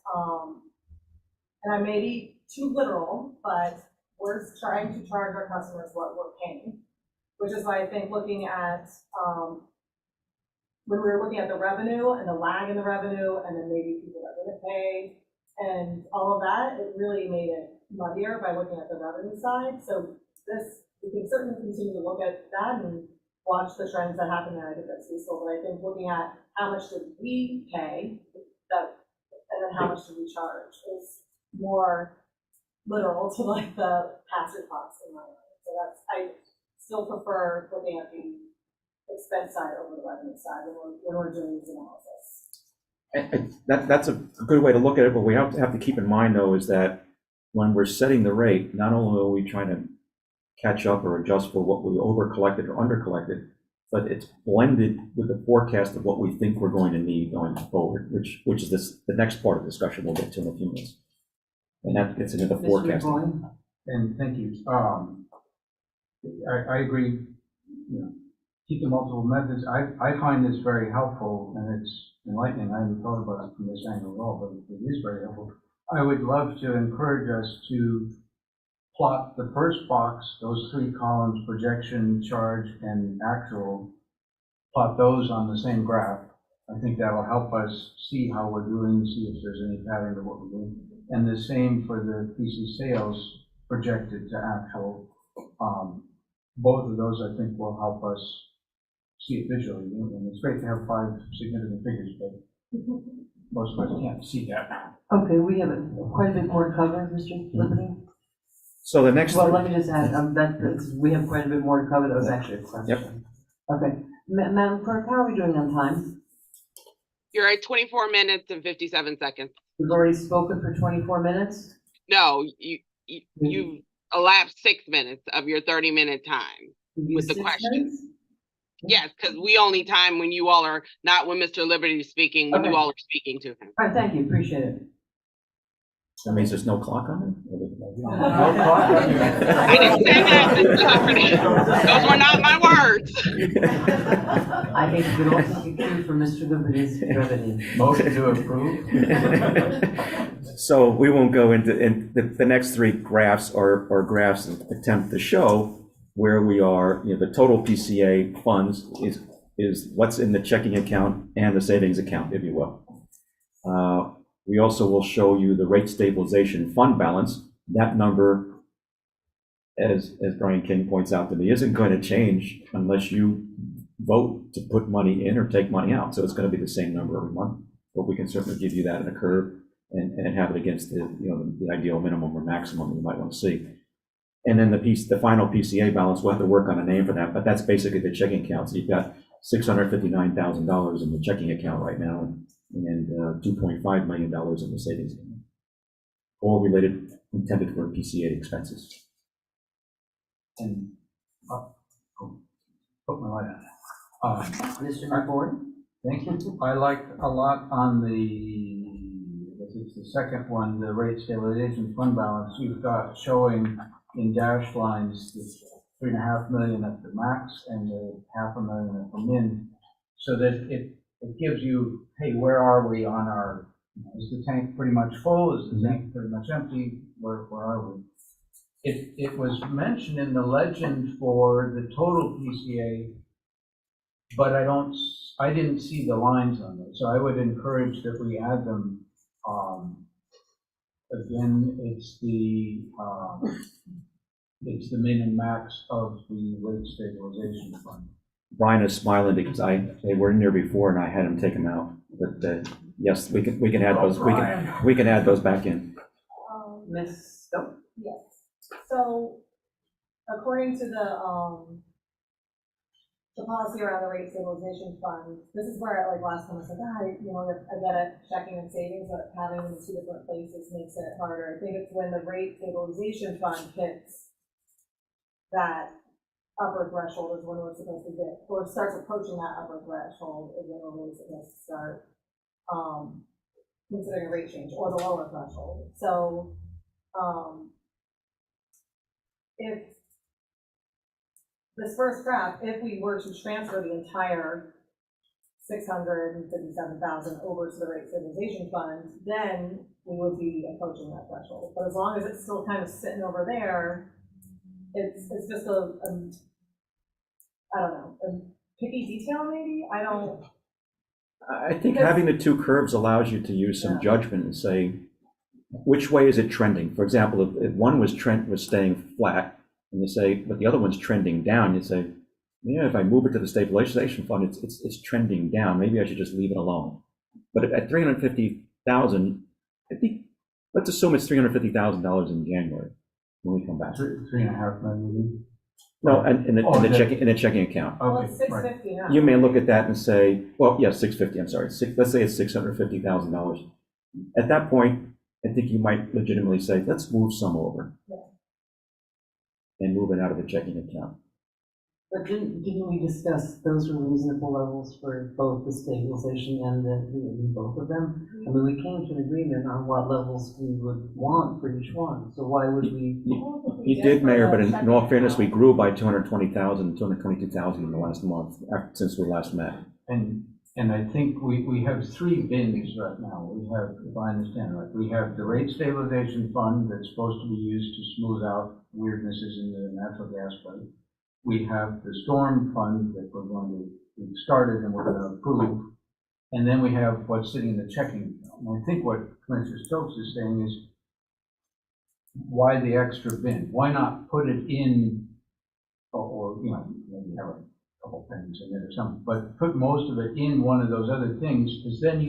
and I may be too literal, but we're trying to charge our customers what we're paying, which is why I think looking at, when we were looking at the revenue and the lag in the revenue, and then maybe people that didn't pay, and all of that, it really made it muddier by looking at the revenue side. So this, we can certainly continue to look at that and watch the trends that happen there. I think that's useful, but I think looking at how much did we pay, that, and then how much did we charge is more literal to like the pass-through costs in my mind. So that's, I still prefer looking at the expense side over the revenue side when we're doing these analysis. That's a good way to look at it, but we have to keep in mind, though, is that when we're setting the rate, not only are we trying to catch up or adjust for what we over-collected or under-collected, but it's blended with the forecast of what we think we're going to need going forward, which is the next part of the discussion we'll get to in a few minutes. And that gets into the forecasting. And thank you. I agree, keep the multiple methods. I find this very helpful, and it's enlightening. I hadn't thought about it from this angle at all, but it is very helpful. I would love to encourage us to plot the first box, those three columns, projection, charge, and actual, plot those on the same graph. I think that will help us see how we're doing, see if there's any pattern to what we're doing. And the same for the PC sales projected to actual. Both of those, I think, will help us see it visually. And it's great to have 5 significant figures, but most of us can't see that. Okay, we have quite a bit more to cover, Mr. Liberty. So the next. Well, let me just add, we have quite a bit more to cover. That was actually a question. Yep. Okay, Madam Clerk, how are we doing on time? You're at 24 minutes and 57 seconds. We've already spoken for 24 minutes? No, you elapsed 6 minutes of your 30-minut time with the questions. Yes, because we only time when you all are, not when Mr. Liberty is speaking, when you all are speaking to him. All right, thank you, appreciate it. That means there's no clock on it? No clock on it. I didn't say that, Mr. Liberty. Those were not my words. I think it could also be true for Mr. Liberty's brevity. Motion to approve. So we won't go into, and the next 3 graphs are graphs that attempt to show where we are. The total PCA funds is what's in the checking account and the savings account, if you will. We also will show you the rate stabilization fund balance. That number, as Brian King points out to me, isn't going to change unless you vote to put money in or take money out. So it's going to be the same number every month. But we can certainly give you that in a curve and have it against the ideal minimum or maximum you might want to see. And then the final PCA balance, we'll have to work on a name for that, but that's basically the checking account. So you've got $659,000 in the checking account right now, and $2.5 million in the savings account, all related, intended for PCA expenses. And put my light on. Mr. McBoard? Thank you. I liked a lot on it's the second one, the rate stabilization fund balance. You've got showing in dashed lines, the 3.5 million at the max and the 500,000 at the min, so that it gives you, hey, where are we on our, is the tank pretty much full? Is the tank pretty much empty? Where are we? It was mentioned in the legend for the total PCA, but I didn't see the lines on it, so I would encourage that we add them. Again, it's the min and max of the rate stabilization fund. Brian is smiling because they were in there before and I had him take them out. But yes, we can add those. We can add those back in. Ms. Stowe? Yes, so according to the policy around the rate stabilization fund, this is where, like, last time I said, I get it, checking and savings, but having them in two different places makes it harder. I think it's when the rate stabilization fund hits that upper threshold is when we're supposed to get, or starts approaching that upper threshold is when we're really supposed to start considering a rate change, or the lower threshold. So if this first graph, if we were to transfer the entire 657,000 over to the rate stabilization fund, then we would be approaching that threshold. But as long as it's still kind of sitting over there, it's just a I don't know, a picky detail maybe? I think having the two curves allows you to use some judgment and say, which way is it trending? For example, if one was staying flat, and you say, but the other one's trending down, you say, yeah, if I move it to the stabilization fund, it's trending down. Maybe I should just leave it alone. But at 350,000, I think, let's assume it's $350,000 in January when we come back. 3.5 million. No, and in the checking account. Well, Okay, it's 650 now. You may look at that and say, well, yeah, 650, I'm sorry. Let's say it's $650,000. At that point, I think you might legitimately say, let's move some over. Yeah. And move it out of the checking account. But didn't we discuss those were reasonable levels for both the stabilization and both of them? I mean, we came to an agreement on what levels we would want for each one, so why would we? You did, Mayor, but in all fairness, we grew by 220,000, 222,000 in the last month, since we last met. And I think we have 3 bins right now. We have, if I understand right, we have the rate stabilization fund that's supposed to be used to smooth out weirdnesses in the natural gas price. We have the storm fund that we've started and we're going to approve. And then we have what's sitting in the checking account. And I think what Commissioner Stokes is saying is, why the extra bin? Why not put it in, or maybe have a couple things in it or something, but put most of it in one of those other things, because then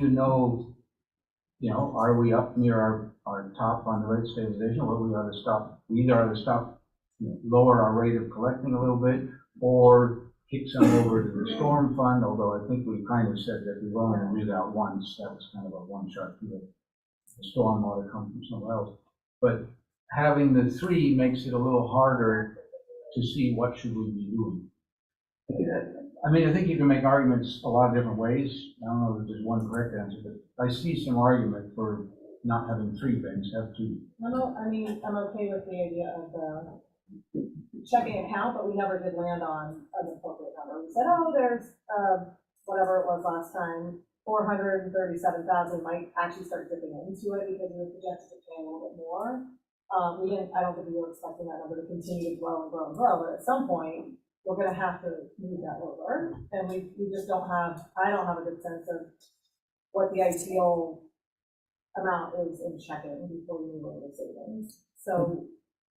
are we up near our top on the rate stabilization, or we ought to stop? We either ought to stop, lower our rate of collecting a little bit, or kick some over to the storm fund, although I think we kind of said that we were only going to do that once. That was kind of a one-shot deal. The storm ought to come from somewhere else. But having the 3 makes it a little harder to see what should we be doing. I mean, I think you can make arguments a lot of different ways. I don't know if there's one correct answer, but I see some argument for not having 3 bins, have 2. No, I mean, I'm okay with the idea of the checking account, but we never did land on an appropriate number. We said, there's whatever it was last time, 437,000 might actually start dipping into it because we were projected to pay a little bit more. I don't think we were expecting that number to continue to grow and grow and grow, but at some point, we're gonna have to move that over, and we just I don't have a good sense of what the ideal amount is in checking before we move over to savings. So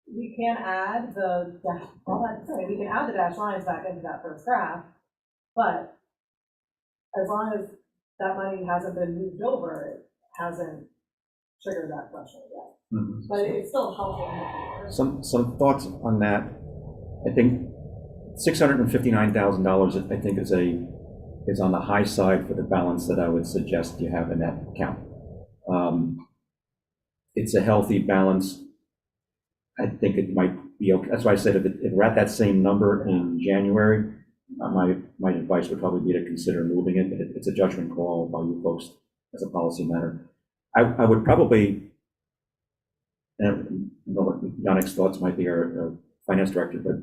we can add the dash lines back into that first graph, but as long as that money hasn't been moved over, it hasn't triggered that threshold yet. Mm-hmm. But it's still helpful. Some thoughts on that. I think $659,000, I think, is on the high side for the balance that I would suggest you have in that account. It's a healthy balance. I think it might be okay. That's why I said if we're at that same number in January, my advice would probably be to consider moving it. But it's a judgment call by you folks as a policy matter. I would probably, know what Yannick's thoughts might be, our finance director, but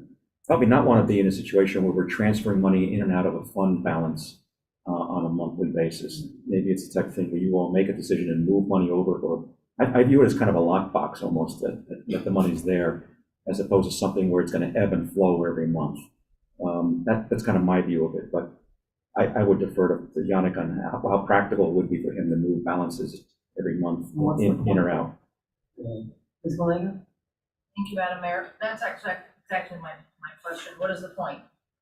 probably not want to be in a situation where we're transferring money in and out of a fund balance on a monthly basis. Maybe it's the type of thing where you all make a decision and move money over, or I view it as kind of a lockbox almost, that the money's there, as opposed to something where it's going to ebb and flow every month. That's kind of my view of it, but I would defer to Yannick on how practical it would be for him to move balances every month in or out. Ms. Malinga? Thank you, Madam Mayor. That's actually my question. What is the point?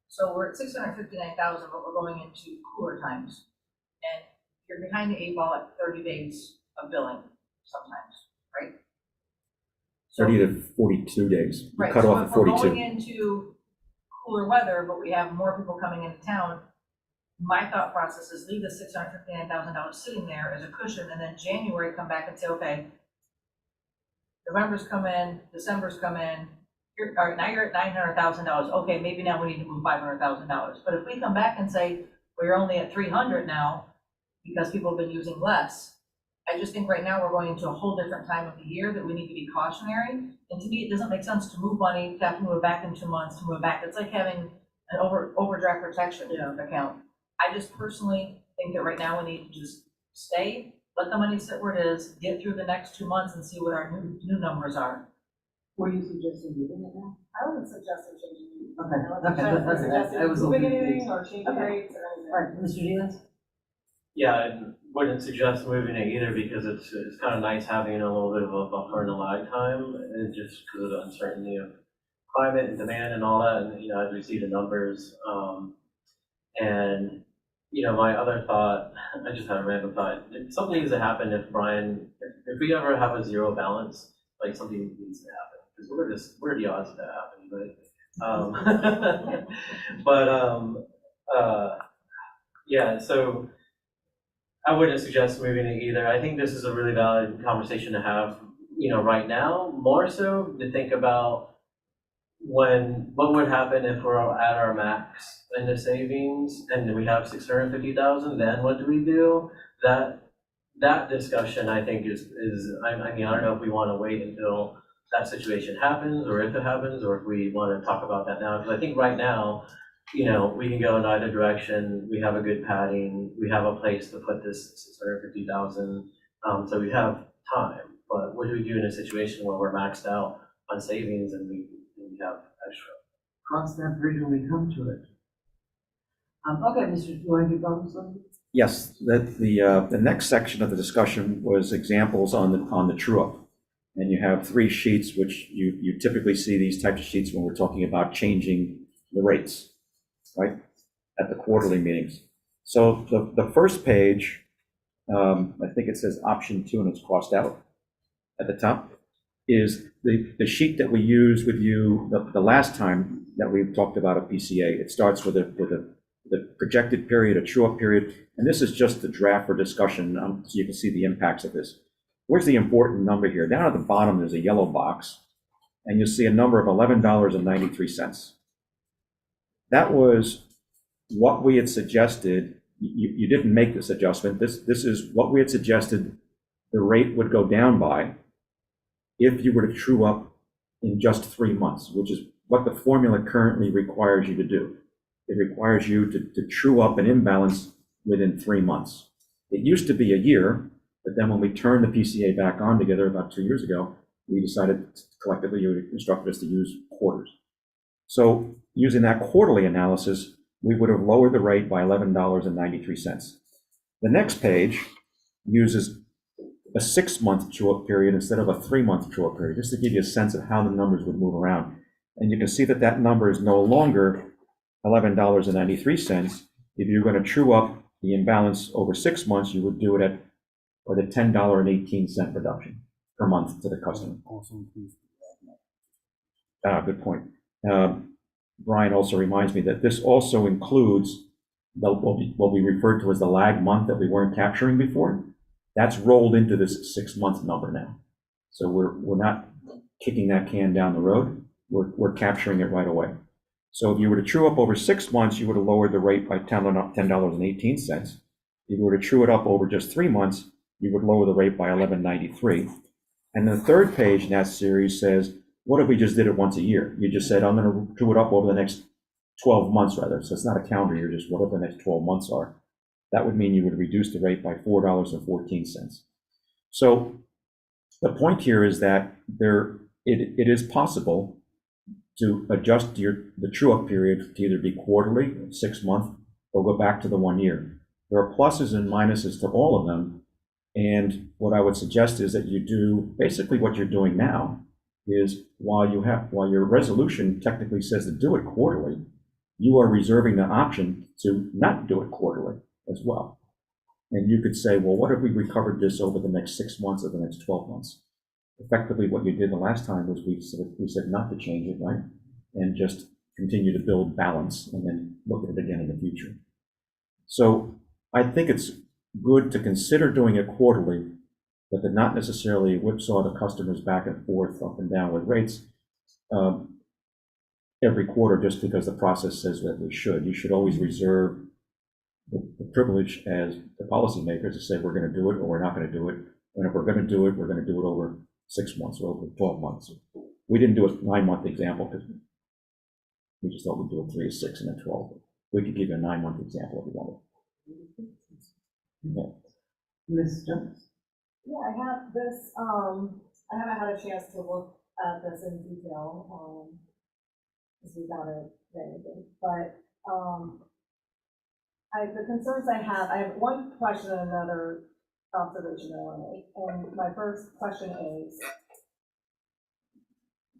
So we're at 659,000, but we're going into cooler times. And you're behind the 8 ball at 30 days of billing sometimes, right? 30 to 42 days. We Right, cut so off if at we're 42. going into cooler weather, but we have more people coming into town, my thought process is leave the $659,000 sitting there as a cushion, and then January come back and say, okay, November's come in, December's come in, all right, now you're at $900,000. Okay, maybe now we need to move $500,000. But if we come back and say, well, you're only at 300 now because people have been using less, I just think right now we're going into a whole different time of the year that we need to be cautionary. And to me, it doesn't make sense to move money, to have to move it back in 2 months, to move it back. It's like having an overdraft protection account. I just personally think that right now we need to just stay, let the money sit where it is, get through the next 2 months and see what our new numbers are. Were you suggesting moving it now? I wasn't suggesting changing. Okay, I that's wasn't I suggesting was moving hoping. anything or changing Okay. rates or anything. All right, Mr. Diaz? Yeah, I wouldn't suggest moving it either, because it's kind of nice having a little bit of a buffer and a lag time, and just because of the uncertainty of climate and demand and all that, and, as we see the numbers. And, my other thought, I just had a random thought. Something needs to happen if if we ever have a zero balance, like something needs to happen, because what are the odds of that happening, right? Yeah, so I wouldn't suggest moving it either. I think this is a really valid conversation to have, right now, more so to think about what would happen if we're at our max in the savings and we have 650,000, then what do we do? That discussion, I think, is I don't know if we want to wait until that situation happens, or if it happens, or if we want to talk about that now, because I think right now, we can go in either direction. We have a good padding. We have a place to put this 650,000. So we have time. But what do we do in a situation where we're maxed out on savings and we have extra? Cross that bridge when we come to it. Okay, Mr. Do you want to keep going, son? Yes, the next section of the discussion was examples on the true-up. And you have 3 sheets, which you typically see these types of sheets when we're talking about changing the rates, right, at the quarterly meetings. So the first page, I think it says option 2 and it's crossed out at the top, is the sheet that we used with you the last time that we talked about a PCA. It starts with the projected period, a true-up period, and this is just the draft for discussion, so you can see the impacts of this. Where's the important number here? Down at the bottom, there's a yellow box, and you'll see a number of $11.93. That was what we had suggested. You didn't make this adjustment. This is what we had suggested the rate would go down by if you were to true up in just 3 months, which is what the formula currently requires you to do. It requires you to true up an imbalance within 3 months. It used to be a year, but then when we turned the PCA back on together about 2 years ago, we decided collectively, you instructed us to use quarters. So using that quarterly analysis, we would have lowered the rate by $11.93. The next page uses a 6-month true-up period instead of a 3-month true-up period, just to give you a sense of how the numbers would move around. And you can see that that number is no longer $11.93. If you're going to true up the imbalance over 6 months, you would do it at the $10.18 reduction per month to the customer. Good point. Brian also reminds me that this also includes what we referred to as the lag month that we weren't capturing before. That's rolled into this 6-month number now. So we're not kicking that can down the road. We're capturing it right away. So if you were to true up over 6 months, you would have lowered the rate by $10.18. If you were to true it up over just 3 months, you would lower the rate by $11.93. And the third page in that series says, what if we just did it once a year? You just said, I'm gonna do it up over the next 12 months rather. So it's not a calendar year, just whatever the next 12 months are. That would mean you would reduce the rate by $4.14. So the point here is that it is possible to adjust the true-up period to either be quarterly, 6 month, or go back to the 1 year. There are pluses and minuses to all of them. And what I would suggest is that you do basically what you're doing now is while your resolution technically says to do it quarterly, you are reserving the option to not do it quarterly as well. And you could say, well, what if we recovered this over the next 6 months or the next 12 months? Effectively, what you did the last time was we said not to change it, right? And just continue to build balance and then look at it again in the future. So I think it's good to consider doing it quarterly, but to not necessarily whipsaw the customers back and forth, up and down with rates every quarter just because the process says that we should. You should always reserve the privilege as the policymakers to say we're going to do it or we're not going to do it. And if we're going to do it, we're going to do it over 6 months or over 12 months. We didn't do a 9-month example because we just thought we'd do a 3 to 6 and then 12. We could give you a 9-month example if we wanted. Yeah. Ms. Jones? Yeah, I have this, I haven't had a chance to look at this in detail, because we got it today, but, the concerns I have one question and another observation I want to make. And my first question is,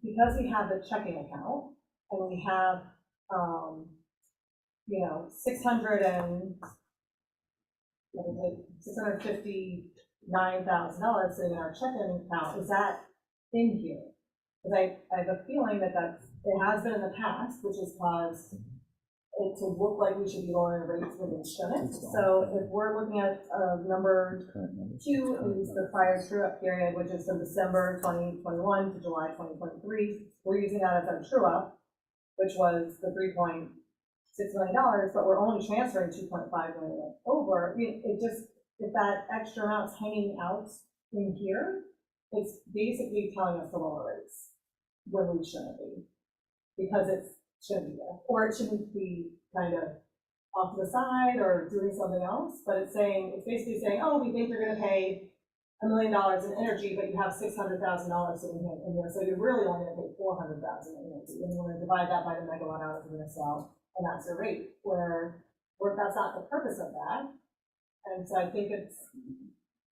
because we have the checking account and we have, $659,000 in our checking account, is that in here? Because I have a feeling that it has been in the past, which has caused it to look like we should be lowering rates when it shouldn't. So if we're looking at number 2 is the prior true-up period, which is from December 2021 to July 2023, we're using that as our true-up, which was the $3.6 million, but we're only transferring $2.5 million over. If that extra amount's hanging out in here, it's basically telling us to lower rates when we shouldn't be, because it shouldn't be there, or it shouldn't be kind of off to the side or doing something else. But it's basically saying, oh, we think you're going to pay $1 million in energy, but you have $600,000 sitting in here, so you're really only going to pay $400,000 in energy, and you're going to divide that by the megawatt hours you're going to sell, and that's your rate. Where that's not the purpose of that. And so I think it's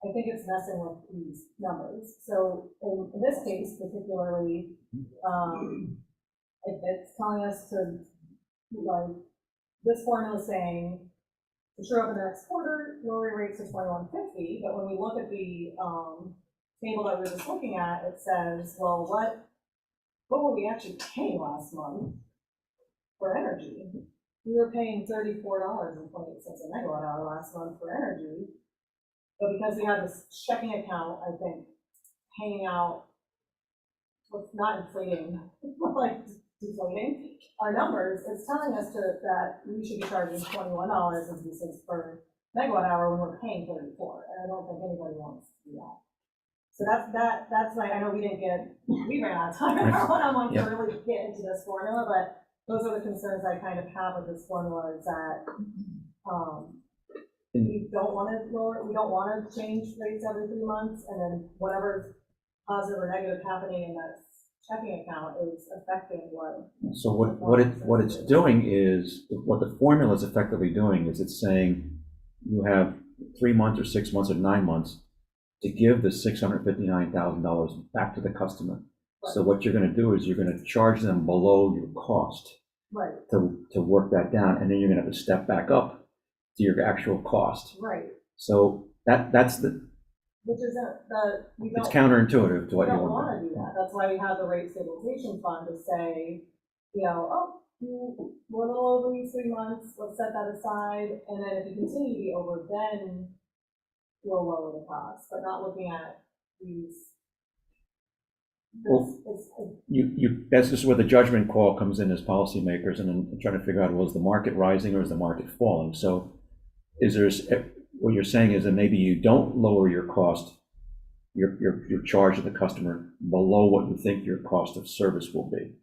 messing with these numbers. So in this case, particularly, it's telling us to, like, this formula is saying to true up in the next quarter, lower rates to 2150. But when we look at the table that we were just looking at, it says, well, what were we actually paying last month for energy? We were paying $34.28 a megawatt hour last month for energy, but because we had this checking account, I think, hanging out, not inflating, like deflating our numbers, it's telling us that we should be charging $21.50 per megawatt hour when we're paying 34, and I don't think anybody wants to do that. So that's like, I know we ran out of time in our one-on-one to really get into this formula, but those are the concerns I kind of have with this formula, is that we don't want to change rates every 3 months, and then whatever's positive or negative happening in that checking account is affecting what. So what it's doing is, what the formula is effectively doing is it's saying you have 3 months or 6 months or 9 months to give the $659,000 back to the customer. Right. So what you're going to do is you're going to charge them below your cost. Right. To work that down, and then you're going to have to step back up to your actual cost. Right. So that's the. Which isn't it's counterintuitive to what you want. We don't want to do that. That's why we have the rate stabilization fund to say, we're a little over these 3 months, let's set that aside, and then if you continue to be over, then we'll lower the cost, but not looking at these. Well, that's just where the judgment call comes in as policymakers, and then trying to figure out, was the market rising or is the market falling? So what you're saying is that maybe you don't lower your cost, your charge to the customer below what you think your cost of service will be.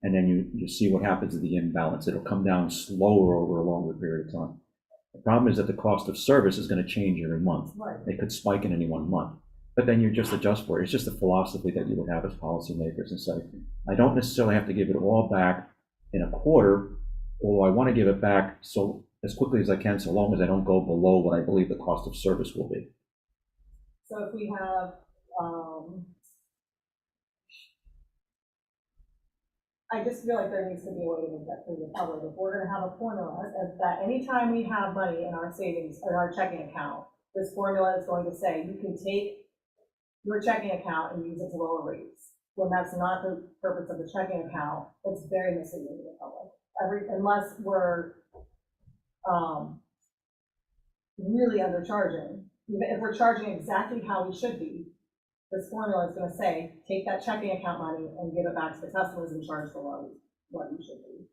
And then you see what happens at the imbalance. It'll come down slower over a longer period of time. The problem is that the cost of service is going to change every month. Right. It could spike in any one month. But then you just adjust for it. It's just a philosophy that you would have as policymakers and say, I don't necessarily have to give it all back in a quarter, although I want to give it back so as quickly as I can, so long as I don't go below what I believe the cost of service will be. So if we have, I just feel like there needs to be a way to make that clear to the public. If we're gonna have a formula, that anytime we have money in our savings, or our checking account, this formula is going to say, you can take your checking account and use it to lower rates. When that's not the purpose of the checking account, it's very misleading to the public. Unless we're, really undercharging. Even if we're charging exactly how we should be, this formula is gonna say, take that checking account money and give it back to the customers and charge for what you should be.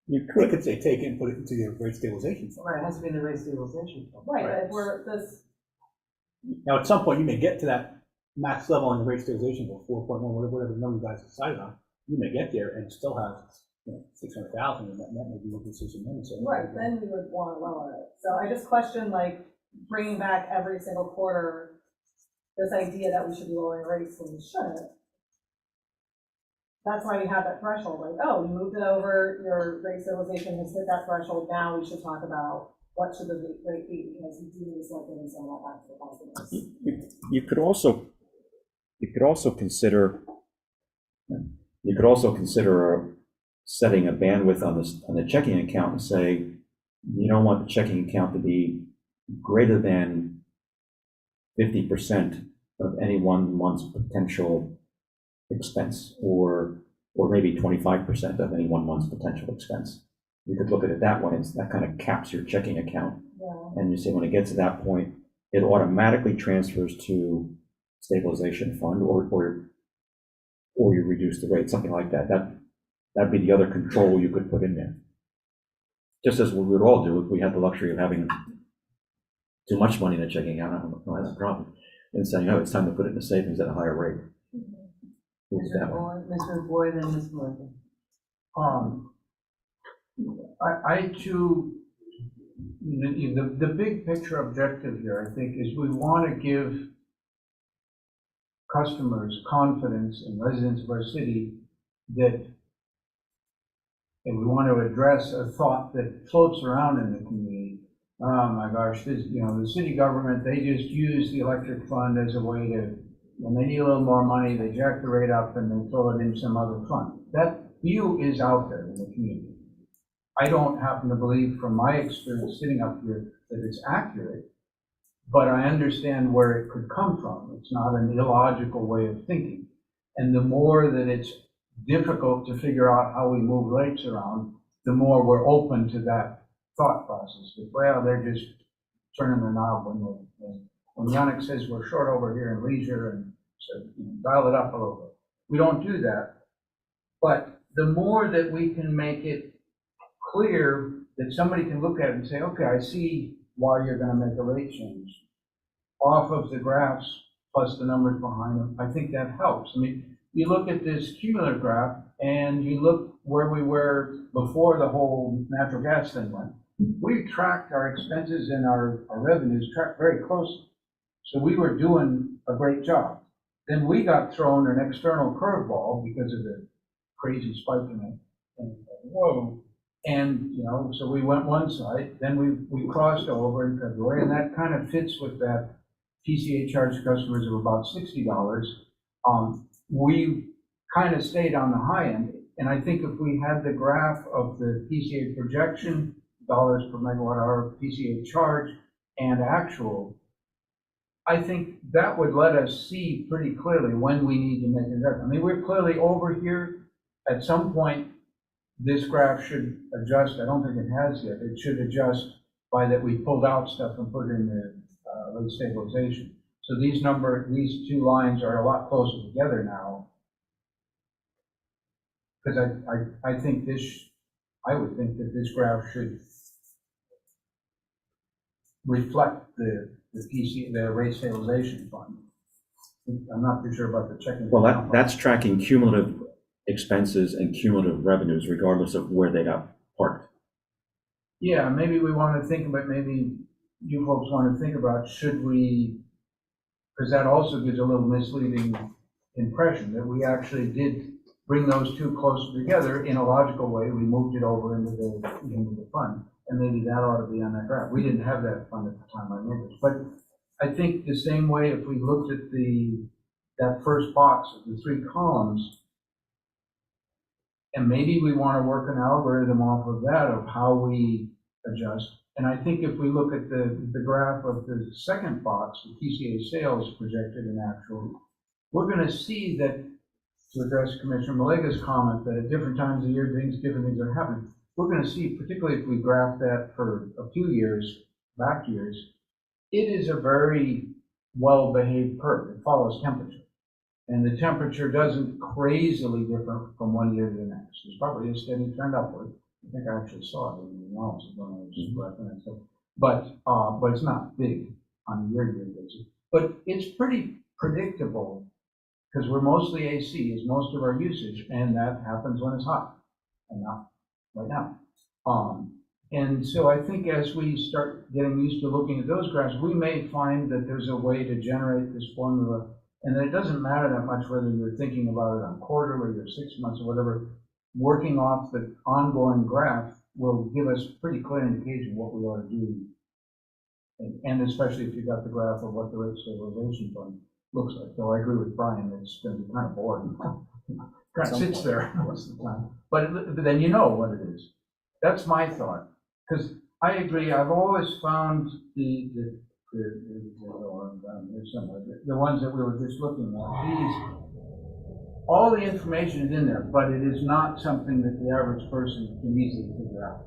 You They could say, take it and put it into your rate stabilization fund. Right, it has to be in the rate stabilization fund. Right, but if we're, this, Now, at some point, you may get to that max level on the rate stabilization for 4.1, whatever number you guys decided on. You may get there and still have, 600,000, and that may be a decision then. So right, then we would wanna lower it. So I just question, like, bringing back every single quarter, this idea that we should be lowering rates when we shouldn't. That's why we have that threshold, like, oh, you moved it over, your rate stabilization has hit that threshold, now we should talk about what should the rate be, because we do need to start giving some of that back to the customers. You could also consider setting a bandwidth on the checking account and say, you don't want the checking account to be greater than 50% of any one month's potential expense, or maybe 25% of any one month's potential expense. You could look at it that way, and that kind of caps your checking account. Yeah. And you say when it gets to that point, it automatically transfers to stabilization fund, or you reduce the rate, something like that. That'd be the other control you could put in there. Just as we would all do if we had the luxury of having too much money in a checking account. I don't know, that's a problem. And saying, oh, it's time to put it in the savings at a higher rate. Mr. Boyd and Ms. Murphy. I too, the big picture objective here, I think, is we want to give customers confidence and residents of our city that, and we want to address a thought that floats around in the community. Oh my gosh, the city government, they just use the electric fund as a way to, when they need a little more money, they jack the rate up and they throw it in some other fund. That view is out there in the community. I don't happen to believe, from my experience sitting up here, that it's accurate, but I understand where it could come from. It's not an illogical way of thinking. And the more that it's difficult to figure out how we move rates around, the more we're open to that thought process. Well, they're just turning their knob when Yannick says we're short over here in leisure, and so dial it up a little bit. We don't do that. But the more that we can make it clear that somebody can look at it and say, okay, I see why you're going to make a rate change off of the graphs plus the numbers behind them, I think that helps. I mean, you look at this cumulative graph and you look where we were before the whole natural gas thing went. We tracked our expenses and our revenues tracked very closely. So we were doing a great job. Then we got thrown an external curveball because of the crazy spike in it. And whoa. And, so we went one side, then we crossed over in February, and that kind of fits with that PCA charge to customers of about $60. We kind of stayed on the high end, and I think if we had the graph of the PCA projection, dollars per megawatt hour PCA charge, and actual, I think that would let us see pretty clearly when we need to make an adjustment. I mean, we're clearly over here. At some point, this graph should adjust. I don't think it has yet. It should adjust by that we pulled out stuff and put it in the rate stabilization. So these two lines are a lot closer together now. Because I would think that this graph should reflect the the rate stabilization fund. I'm not too sure about the checking. Well, account. that's tracking cumulative expenses and cumulative revenues regardless of where they got parked. Yeah, maybe we want to think about, maybe you folks want to think about, should we, because that also gives a little misleading impression that we actually did bring those two closer together in a logical way. We moved it over into the fund, and maybe that ought to be on that graph. We didn't have that fund at the time I made this, but I think the same way, if we looked at that first box of the 3 columns, and maybe we want to work an algorithm off of that of how we adjust. And I think if we look at the graph of the second box, the PCA sales projected and actual, we're going to see that, to address Commissioner Malega's comment, that at different times of year, different things are happening. We're going to see, particularly if we graph that for a few years, back years, it is a very well-behaved curve. It follows temperature. And the temperature doesn't crazily differ from one year to the next. There's probably a steady trend upward. I think I actually saw it in the analysis when I was graphing that stuff. But it's not big on a year-to-year basis. But it's pretty predictable because we're mostly AC is most of our usage, and that happens when it's hot, and not right now. And so I think as we start getting used to looking at those graphs, we may find that there's a way to generate this formula, and it doesn't matter that much whether you're thinking about it on quarterly or 6 months or whatever. Working off the ongoing graph will give us pretty clear indication what we ought to do. And especially if you've got the graph of what the rate stabilization fund looks like. Though I agree with Brian, it's going to be kind of boring. Kind of sits there most of the time. But then you know what it is. That's my thought. Because I agree, I've always found the ones that we were just looking at, all the information is in there, but it is not something that the average person can easily figure out.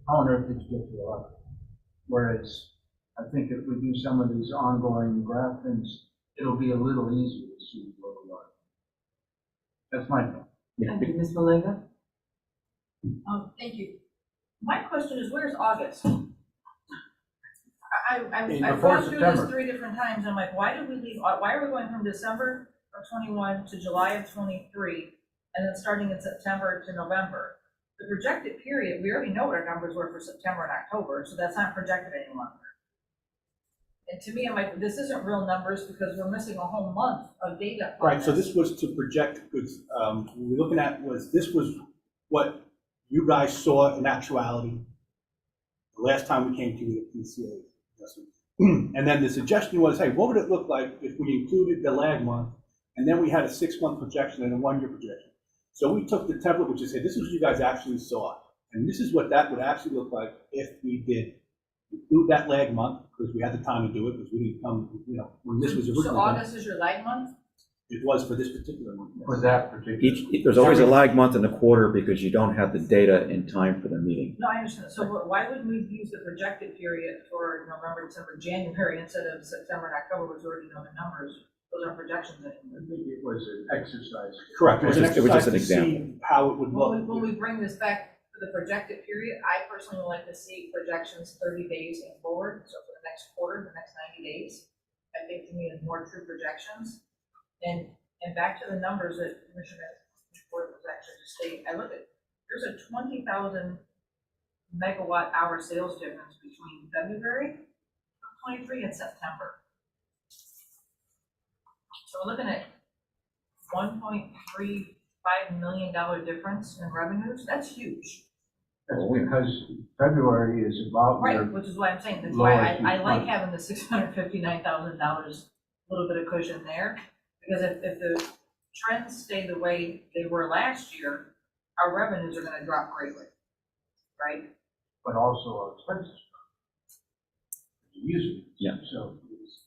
How on earth did you get to 11? Whereas I think if we do some of these ongoing graph things, it'll be a little easier to see where we are. That's my thought. Thank you, Ms. Malega. Thank you. My question is, where's August? I've Before gone through this September. 3 different times. I'm like, why did we leave, why are we going from December of 21 to July of 23, and then starting in September to November? The projected period, we already know what our numbers were for September and October, so that's not projected any longer. And to me, I'm like, this isn't real numbers because we're missing a whole month of data. on Right, so this was to project, because what we're looking at was, this was what you guys saw in actuality the last time we came to you with PCA adjustment. And then the suggestion was, hey, what would it look like if we included the lag month, and then we had a 6-month projection and a 1-year projection? So we took the template, which is, hey, this is what you guys actually saw, and this is what that would actually look like if we did include that lag month, because we had the time to do it, because we didn't come, when this was originally So done. August is your lag month? It was for this particular one. For that particular. There's always a lag month in the quarter because you don't have the data in time for the meeting. No, I understand. So why wouldn't we use the projected period for November, December, January instead of September and October, which we already know the numbers? Those are projections. I think it was an exercise. Correct. It was an It was just exercise an to see example. how it would look. When we bring this back to the projected period, I personally would like to see projections 30 days and forward. So for the next quarter, the next 90 days, I think to me is more true projections. And back to the numbers that Commissioner Ford was actually just stating, I look at, there's a 20,000 megawatt hour sales difference between February of 23 and September. So we're looking at $1.35 million difference in revenues. That's huge. That's because February is about Right, your, which is why I'm saying, that's why I lowest like month. having the $659,000, a little bit of cushion there. Because if the trends stay the way they were last year, our revenues are gonna drop greatly, right? but also our expenses. Usually. Yeah. So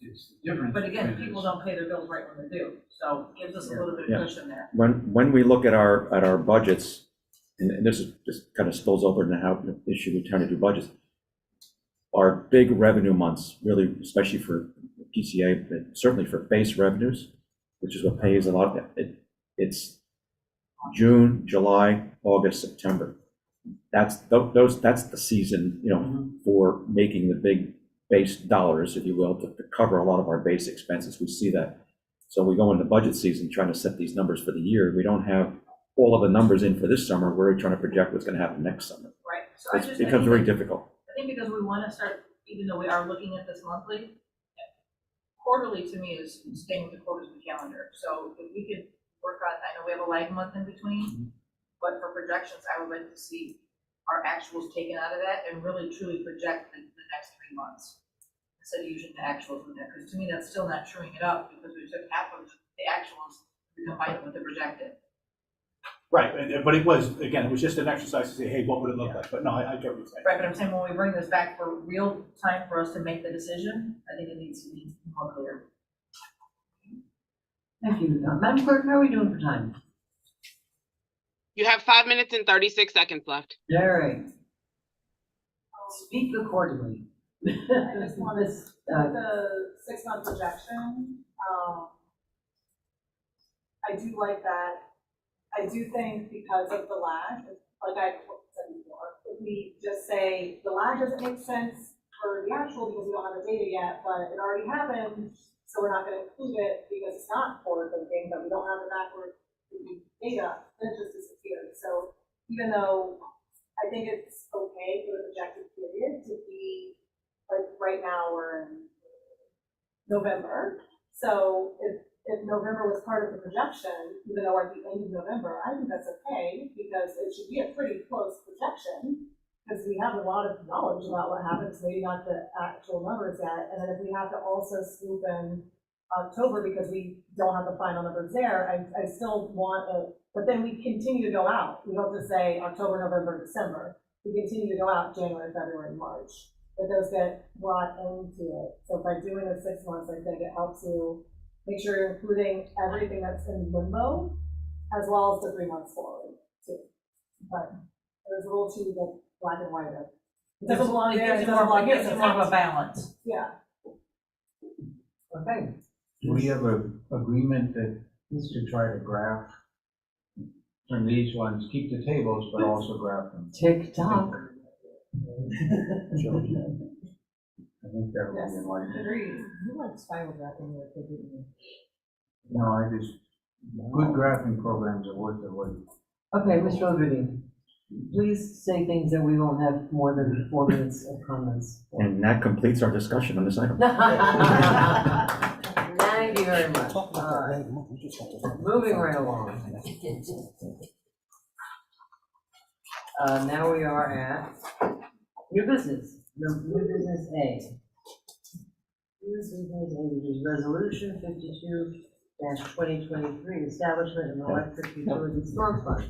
it's the difference. But again, between people this. don't pay their bills right when they do, so it gives us a little bit Yeah. of cushion there. When we look at our budgets, and this kind of spills over into how the issue we're trying to do budgets, our big revenue months, really, especially for PCA, but certainly for base revenues, which is what pays a lot of it, it's June, July, August, September. That's the season, for making the big base dollars, if you will, to cover a lot of our base expenses. We see that. So we go into budget season trying to set these numbers for the year. We don't have all of the numbers in for this summer. We're trying to project what's going to happen next summer. Right, so I It just. becomes very difficult. I think because we want to start, even though we are looking at this monthly, quarterly to me is staying with the quarterly calendar. So if we could work on, I know we have a lag month in between, but for projections, I would like to see our actuals taken out of that and really truly project the next 3 months instead of using the actuals in there. Because to me, that's still not truing it up because we took half of the actuals, we combined it with the projected. Right, but it was, again, it was just an exercise to say, hey, what would it look like? But no, I get what you're saying. Right, but I'm saying when we bring this back for real time for us to make the decision, I think it needs to be more clear. Thank you. Madam Clerk, how are we doing for time? You have 5 minutes and 36 seconds left. All right. Speak accordingly. I just want to, the 6-month projection, I do like that. I do think because of the lag, like I said before, if we just say the lag doesn't make sense for the actual because we don't have the data yet, but it already happened, so we're not going to include it because it's not forward thinking, but we don't have the backward data, then it just disappears. So even though I think it's okay for the projected period to be, like right now we're in November, so if November was part of the projection, even though we're at the end of November, I think that's okay, because it should be a pretty close projection, because we have a lot of knowledge about what happens, maybe not the actual numbers yet, and then if we have to also swoop in October because we don't have the final numbers there, I still want it, but then we continue to go out. We don't just say October, November, December. We continue to go out January, February, March, but those get brought into it. So by doing the 6 months, I think it helps you make sure you're including everything that's in limbo, as well as the 3 months forward, too. But there's a little too like black and white. It doesn't belong there, it doesn't belong here. It gives it more of a balance. Yeah. Okay. Do we have an agreement that is to try to graph from these ones, keep the tables, but also graph them? Tick-tock. I think that would be enlightening. Agreed. You like spiral graphing with the video. No, good graphing programs are worth their weight. Okay, Mr. O'Grady, please say things that we won't have more than 4 minutes of comments. And that completes our discussion on this item. Thank you very much. All right. Moving right along. Now we are at new business, new business A. New business A, which is resolution 52-2023, establishment of an electric utility storm fund.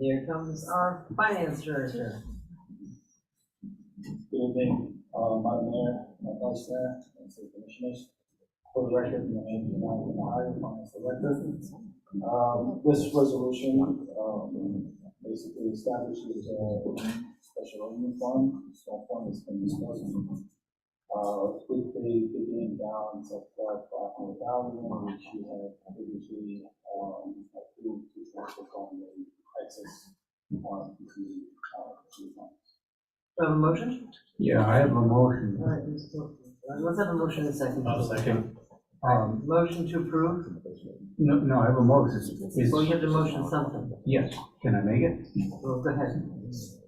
Here comes our finance director. Good evening, Madam Mayor, my Vice Mayor, and City Commissioners. For the record, my name is Ryan Maher, Finance Director. This resolution basically establishes a special revenue fund. So fund has been discussed. With the beginning balance of $500,000, which you have previously approved to transfer from the excess to the funds. Do I have a motion? Yeah, I have a motion. All right, let's have a motion in a second. Second. Motion to approve? No, I have a motion. Well, you have to motion something. Yes, can I make it? Well, go ahead.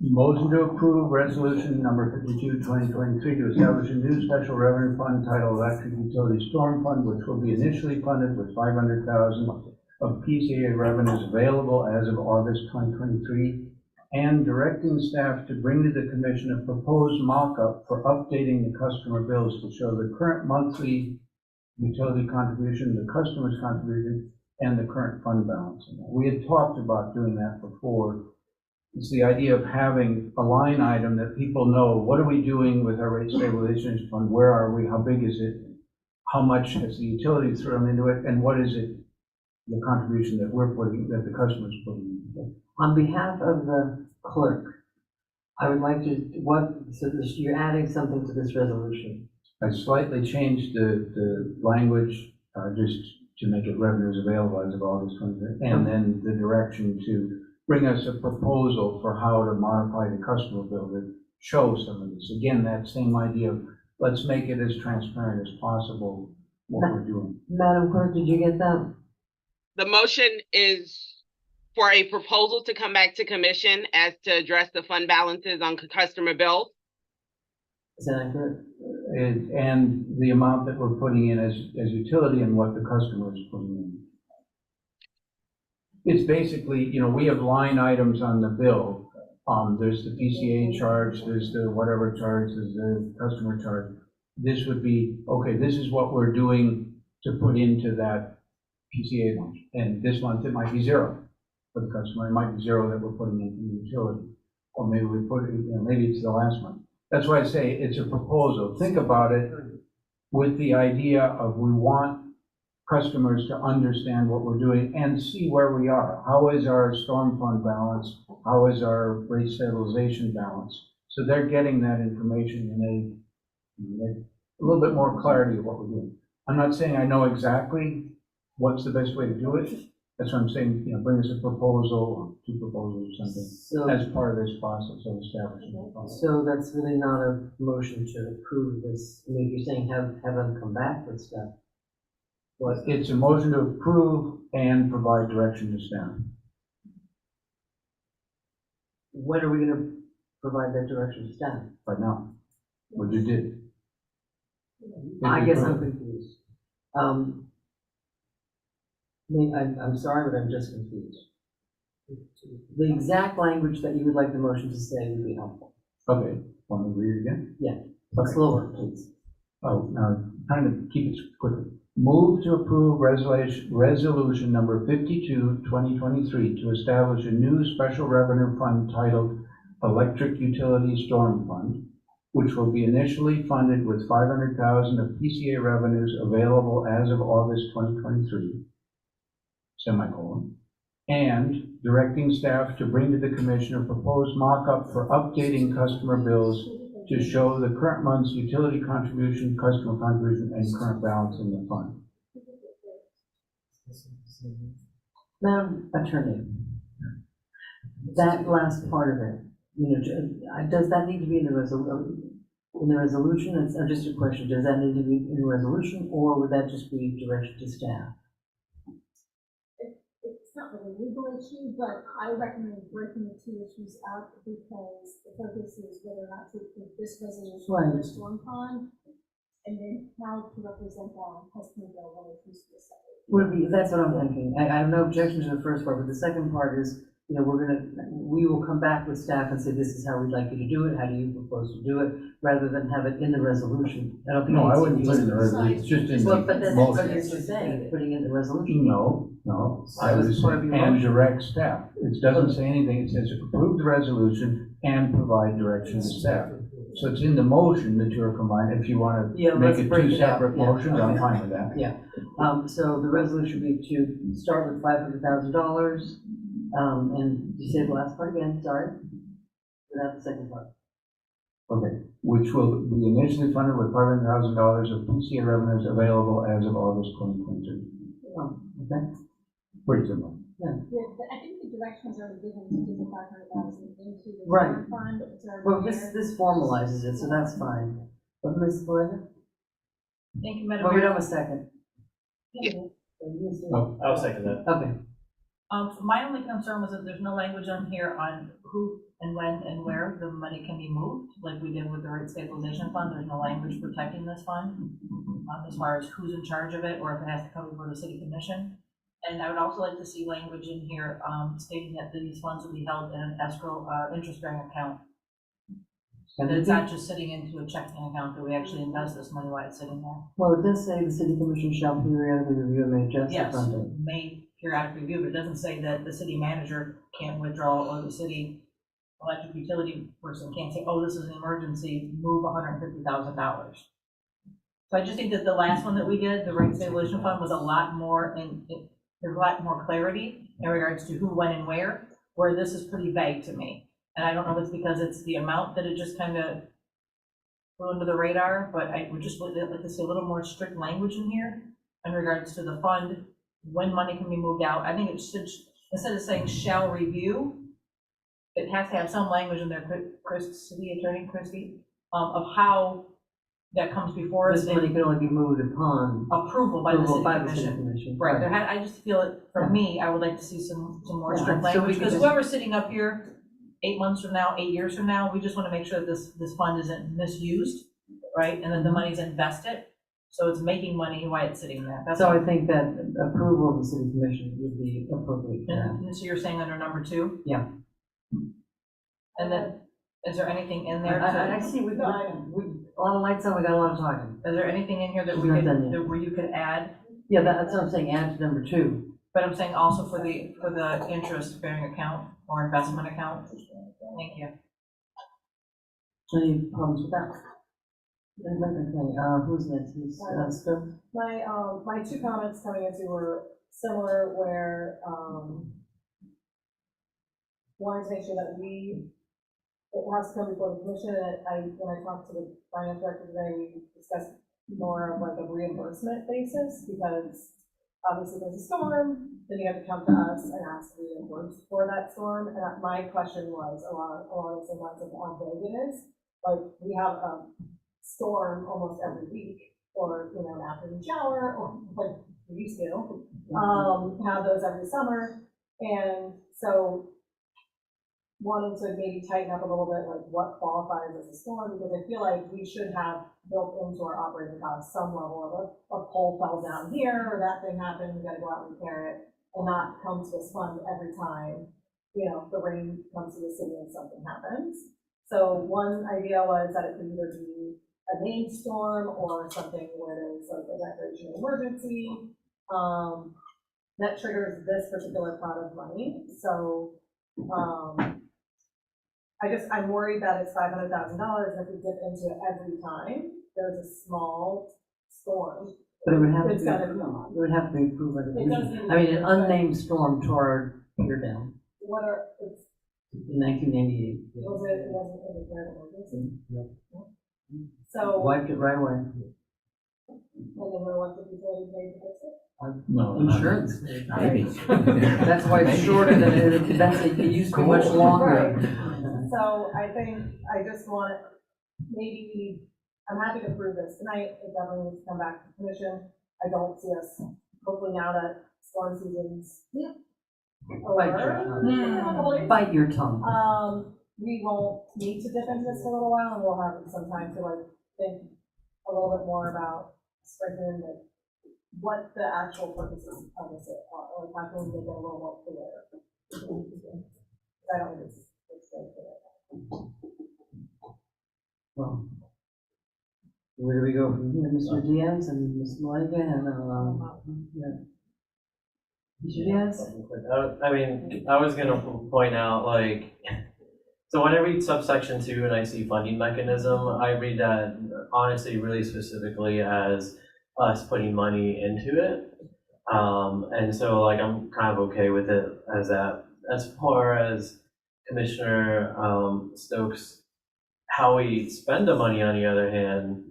Motion to approve resolution number 52, 2023, to establish a new special revenue fund titled Electric Utility Storm Fund, which will be initially funded with $500,000 of PCA revenues available as of August 2023, and directing staff to bring to the commission a proposed mock-up for updating the customer bills to show the current monthly utility contribution, the customer's contribution, and the current fund balance. We had talked about doing that before. It's the idea of having a line item that people know, what are we doing with our rate stabilization fund? Where are we? How big is it? How much has the utility thrown into it? And what is it, the contribution that we're putting, that the customer's putting in? On behalf of the clerk, I would like to, you're adding something to this resolution. I slightly changed the language just to make it revenues available as of August 23rd, and then the direction to bring us a proposal for how to modify the customer bill show some of this. Again, that same idea of, let's make it as transparent as possible, what we're doing. Madam Clerk, did you get that? The motion is for a proposal to come back to commission as to address the fund balances on customer bills. Is that accurate? And the amount that we're putting in as utility and what the customer is putting in. It's basically, you know, we have line items on the bill. There's the PCA charge, there's the whatever charge, there's the customer charge. This would be, okay, this is what we're doing to put into that PCA lunch. And this month it might be zero for the customer. It might be zero that we're putting into the utility. Or maybe we put it, you know, maybe it's the last month. That's why I say it's a proposal. Think about it with the idea of we want customers to understand what we're doing and see where we are. How is our storm fund balance? How is our rate stabilization balance? So they're getting that information and they a little bit more clarity of what we're doing. I'm not saying I know exactly what's the best way to do it. That's what I'm saying, you know, bring us a proposal or two proposals or something So, as part of this process of establishing the fund. so that's really not a motion to approve this. I mean, you're saying have them come back with stuff. What, It's a motion to approve and provide direction to staff. when are we gonna provide that direction to staff? Right now, what you did. I guess I'm confused. I'm sorry, but I'm just confused. The exact language that you would like the motion to say would be helpful. Okay, want me to read it again? Yeah, Okay. slower, please. Oh, now, trying to keep it quicker. Move to approve resolution number 52, 2023, to establish a new special revenue fund titled Electric Utility Storm Fund, which will be initially funded with $500,000 of PCA revenues available as of August 2023, semicolon, and directing staff to bring to the commission a proposed mock-up for updating customer bills to show the current month's utility contribution, customer contribution, and current balance in the fund. Madam Attorney, that last part of it, you know, does that need to be in the resolution? It's just a question, does that need to be in the resolution, or would that just be direction to staff? It's not really a legal issue, but I recommend breaking the two issues out because the focus is whether or not to approve this resolution for the storm fund, and then how to represent that on customer bill when it's used to separate. Would be, that's what I'm thinking. I have no objection to the first part, but the second part is, you know, we will come back with staff and say, this is how we'd like you to do it, how do you propose to do it, rather than have it in the resolution. I don't think. No, it I needs to wouldn't be put it in the resolution, it's just in Well, but the that's what motion. you're just saying, putting it in the resolution. No, I That was was part of saying, your and motion. direct staff. It doesn't say anything, it says approve the resolution and provide direction to staff. So it's in the motion that you're combining. If you want Yeah, to make let's it break two it out. separate Yeah, motions, I'm okay. fine with that. Yeah, so the resolution would be to start with $500,000, and you say the last part again, sorry, without the second part. Okay, which will be initially funded with $500,000 of PCA revenues available as of August 2023. Oh, okay. Pretty simple. Yeah, I think the directions are given to do the 500,000 into the Right. storm fund. It's already Well, there. this formalizes it, so that's fine. But Ms. Belinda? Thank you, Madam Well, we Mayor. don't have a second. Oh. I'll second that. Okay, My only concern was that there's no language on here on who and when and where the money can be moved, like we did with the rate stabilization fund. There's no language protecting this fund, as far as who's in charge of it, or if it has to come before the city commission. And I would also like to see language in here, stating that these funds will be held in an escrow, interest-bearing account. And That it's it- not just sitting into a checking account, that we actually invest this money while it's sitting there. well, it does say the city commission shall periodically review and may adjust the Yes, funding. may periodic review, but it doesn't say that the city manager can't withdraw, or the city electric utility person can't say, oh, this is an emergency, move $150,000. So I just think that the last one that we did, the rate stabilization fund, was a lot more, there's a lot more clarity in regards to who, when, and where this is pretty vague to me. And I don't know if it's because it's the amount that it just kind of flew under the radar, but I would just like to see a little more strict language in here in regards to the fund, when money can be moved out. I think it should, instead of saying shall review, it has to have some language in there, Chris, City Attorney Christie, of how that comes before us. This money can only be moved upon Approval by the approval city by the city commission. commission. Right, I just feel it, for me, I would like to see some more Yeah, strict so we language, could because just- whoever's sitting up here 8 months from now, 8 years from now, we just wanna make sure that this fund isn't misused, right? And that the money's invested, so it's making money while it's sitting there. That's So all. I think that approval of the city commission would be appropriate. for that. And so you're saying under number 2? Yeah. And then, is there anything in there I to, see, we've got a lot of lights on, we got a lot of talking. is there anything in here that She's we not could, done yet. that where you could add? Yeah, that's what I'm saying, add to number 2. But I'm saying also for the interest bearing account or investment account? Thank you. Any problems with that? Okay, who's next? Who's, Skip? My 2 comments coming into were similar, where, wanted to make sure that it has to come before the commission, and when I talked to the finance director today, we discussed more of like a reimbursement basis, because obviously there's a storm, then you have to come to us and ask to be reimbursed for that storm, and my question was along the same lines of how big it is. Like, we have a storm almost every week, or, an afternoon shower, or like we used to, have those every summer, and so wanting to maybe tighten up a little bit, like what qualifies as a storm, because I feel like we should have built into our operating costs some level of a pole fell down here, or that thing happened, we gotta go out and repair it, and not come to this fund every time, the rain comes to the city and something happens. So one idea was that it could either be a named storm or something where there's like a declaration of emergency, that triggers this particular pot of money. So, I'm worried that it's $500,000, and if we dip into it every time, there's a small storm. But it would have to It's be, gotta be on. it would have to be approved by the It does commission. need to I be mean, an approved by- unnamed storm tore here down It's, in 1988. it wasn't a declared emergency. Yeah. So, Wiped it right away. and then we're left with utility paid to fix it. No. Insurance. Maybe. That's why it's shorter than it used to be much longer. So I think I just want, I'm happy to approve this tonight, it definitely needs to come back to the commission. I don't see us, hopefully now that storm season's over. Bite your tongue. We won't need to dip into this for a little while, and we'll have some time to think a little bit more about strengthening what the actual purposes of this are, like how can we make it a little more clear? I don't think it's very clear. Well, where do we go from here? Mr. Diaz and Ms. Malega and, yeah. Mr. Diaz? I mean, I was gonna point out, so when I read subsection 2 and I see funding mechanism, I read that honestly really specifically as us putting money into it. And so I'm kind of okay with it as that. As far as Commissioner Stokes, how we spend the money on the other hand,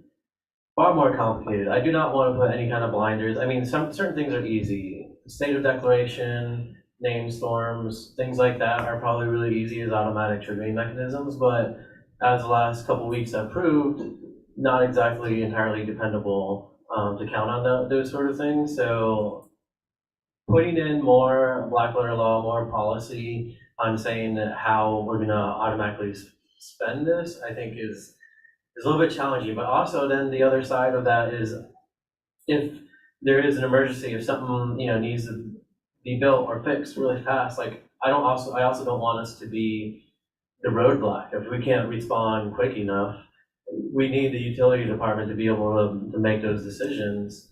far more complicated. I do not want to put any kind of blinders. I mean, certain things are easy. State of declaration, name storms, things like that are probably really easy as automatic triggering mechanisms, but as the last couple weeks have proved, not exactly entirely dependable to count on those sort of things. So putting in more black letter law, more policy on saying that how we're going to automatically spend this, I think is a little bit challenging. But also then the other side of that is if there is an emergency, if something needs to be built or fixed really fast, I also don't want us to be the roadblock. If we can't respond quick enough, we need the utility department to be able to make those decisions.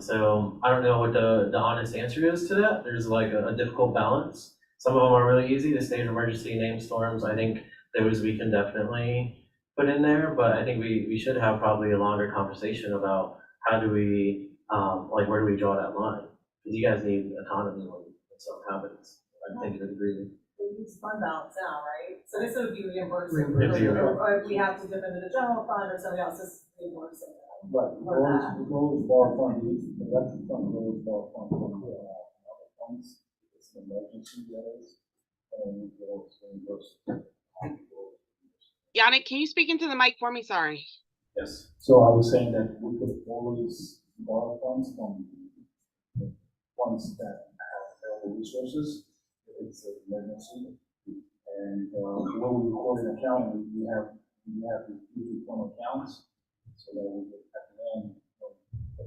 So I don't know what the honest answer is to that. There's a difficult balance. Some of them are really easy. The state of emergency, name storms, I think those we can definitely put in there, but I think we should have probably a longer conversation about how do we, where do we draw that line? Because you guys need autonomy when something happens. I think to a degree. We use fund balance now, right? So this would be reimbursed, Reimbursed. or if we have to dip into the general fund or somebody else is reimbursing them. Right, the goal is bar fund, the electric fund goes bar fund, other funds, it's an emergency, yes. and we'll reimburse. Yannick, can you speak into the mic for me? Sorry. Yes. So I was saying that we could always borrow funds from the funds that have available resources. It's an emergency. And when we record an account, we have the usual form accounts so that we can at the end,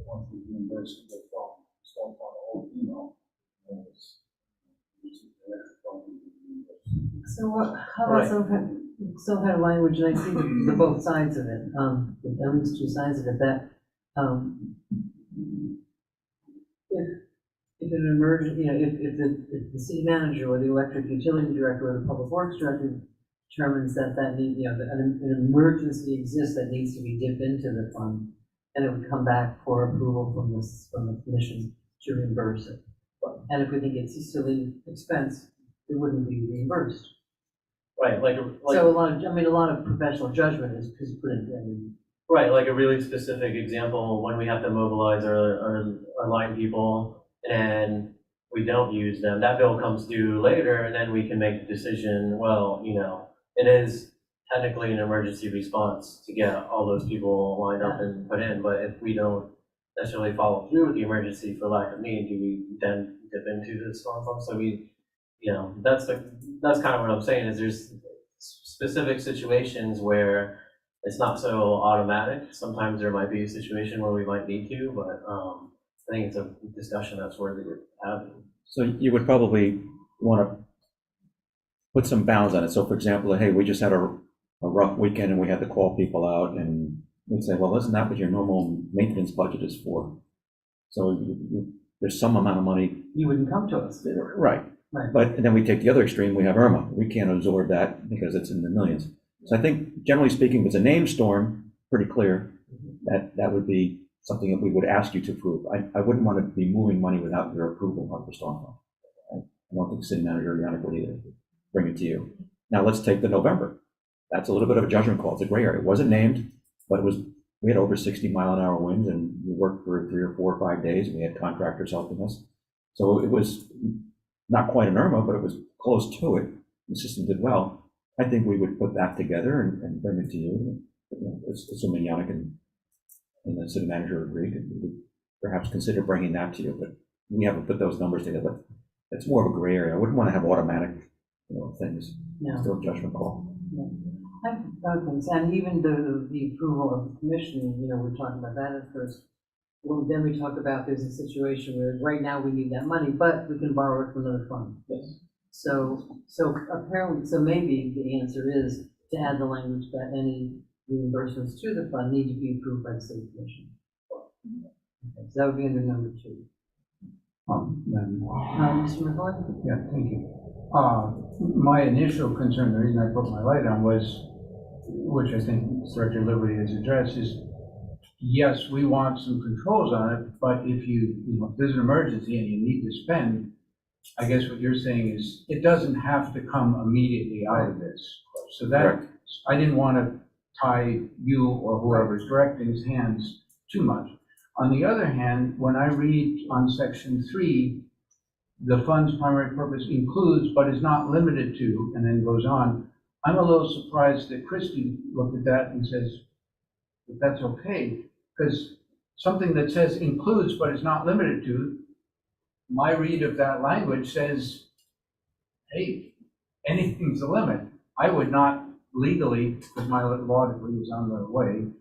once we reimburse the from start on the whole email. So how about some kind of language, and I see the both sides of it, at least two sides of it, that, if an emergent, if the city manager or the electric utility director or the public works director determines that an emergency exists that needs to be dipped into the fund, and it would come back for approval from the commission to reimburse it. And if we think it's a silly expense, it wouldn't be reimbursed. Right, So a lot of professional judgment is put into. right, like a really specific example, when we have to mobilize our line people and we don't use them, that bill comes due later, and then we can make the decision, well, it is technically an emergency response to get all those people lined up and put in, but if we don't necessarily follow through with the emergency for lack of need, do we then dip into this fund? So that's kind of what I'm saying, is there's specific situations where it's not so automatic. Sometimes there might be a situation where we might need to, but I think it's a discussion that's worthy of having. So you would probably want to put some bounds on it. So for example, hey, we just had a rough weekend and we had to call people out, and we'd say, well, isn't that what your normal maintenance budget is for? So there's some amount of money. You wouldn't come to us. Right. Right. But then we take the other extreme, we have Irma. We can't absorb that because it's in the millions. So I think, generally speaking, if it's a named storm, pretty clear, that would be something that we would ask you to approve. I wouldn't want to be moving money without your approval of the storm fund. I don't think city manager Yannick would either bring it to you. Now let's take the November. That's a little bit of a judgment call. It's a gray area. It wasn't named, but we had over 60-mile-an-hour winds, and we worked for 3 or 4 or 5 days, and we had contractors helping us. So it was not quite an Irma, but it was close to it. The system did well. I think we would put that together and bring it to you, assuming Yannick and the city manager agree, we would perhaps consider bringing that to you, but we haven't put those numbers together. It's more of a gray area. I wouldn't want to have automatic, things. No. Still a judgment call. No. I have other things, and even the approval of the commission, we're talking about that at first. Well, then we talk about there's a situation where right now we need that money, but we can borrow it from another fund. Yes. So apparently, maybe the answer is to add the language that any reimbursements to the fund need to be approved by the city commission. Okay, so that would be under number 2. Mr. McCoy? Yeah, thank you. My initial concern, the reason I put my light on was, which I think Director Liberty has addressed, is yes, we want some controls on it, but if if there's an emergency and you need to spend, I guess what you're saying is it doesn't have to come immediately out of this. So that, Correct. I didn't want to tie you or whoever's directing his hands too much. On the other hand, when I read on section 3, the fund's primary purpose includes but is not limited to, and then goes on, I'm a little surprised that Christie looked at that and says, that's okay, because something that says includes but is not limited to, my read of that language says, hey, anything's a limit. I would not legally, because my law degree is on the way,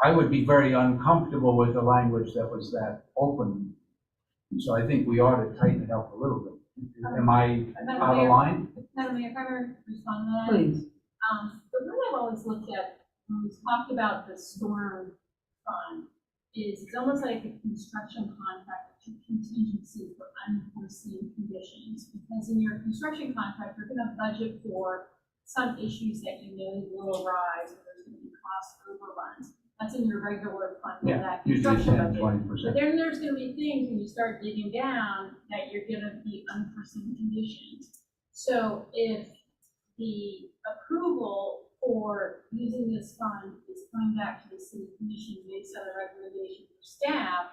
I would be very uncomfortable with the language that was that open. So I think we ought to tighten it up a little bit. Am I out of line? Madam Mayor, if I were to respond to that. Please. The way I've always looked at, when we talked about the storm fund, is it's almost like a construction contract to contingency for unforeseen conditions. Because in your construction contract, you're gonna budget for some issues that will arise, or there's gonna be cost overruns. That's in your regular fund for that Usually construction 10, budget. 20%. But then there's gonna be things when you start digging down that you're gonna be unforeseen conditions. So if the approval for using this fund is coming back to the city commission based on a recommendation for staff,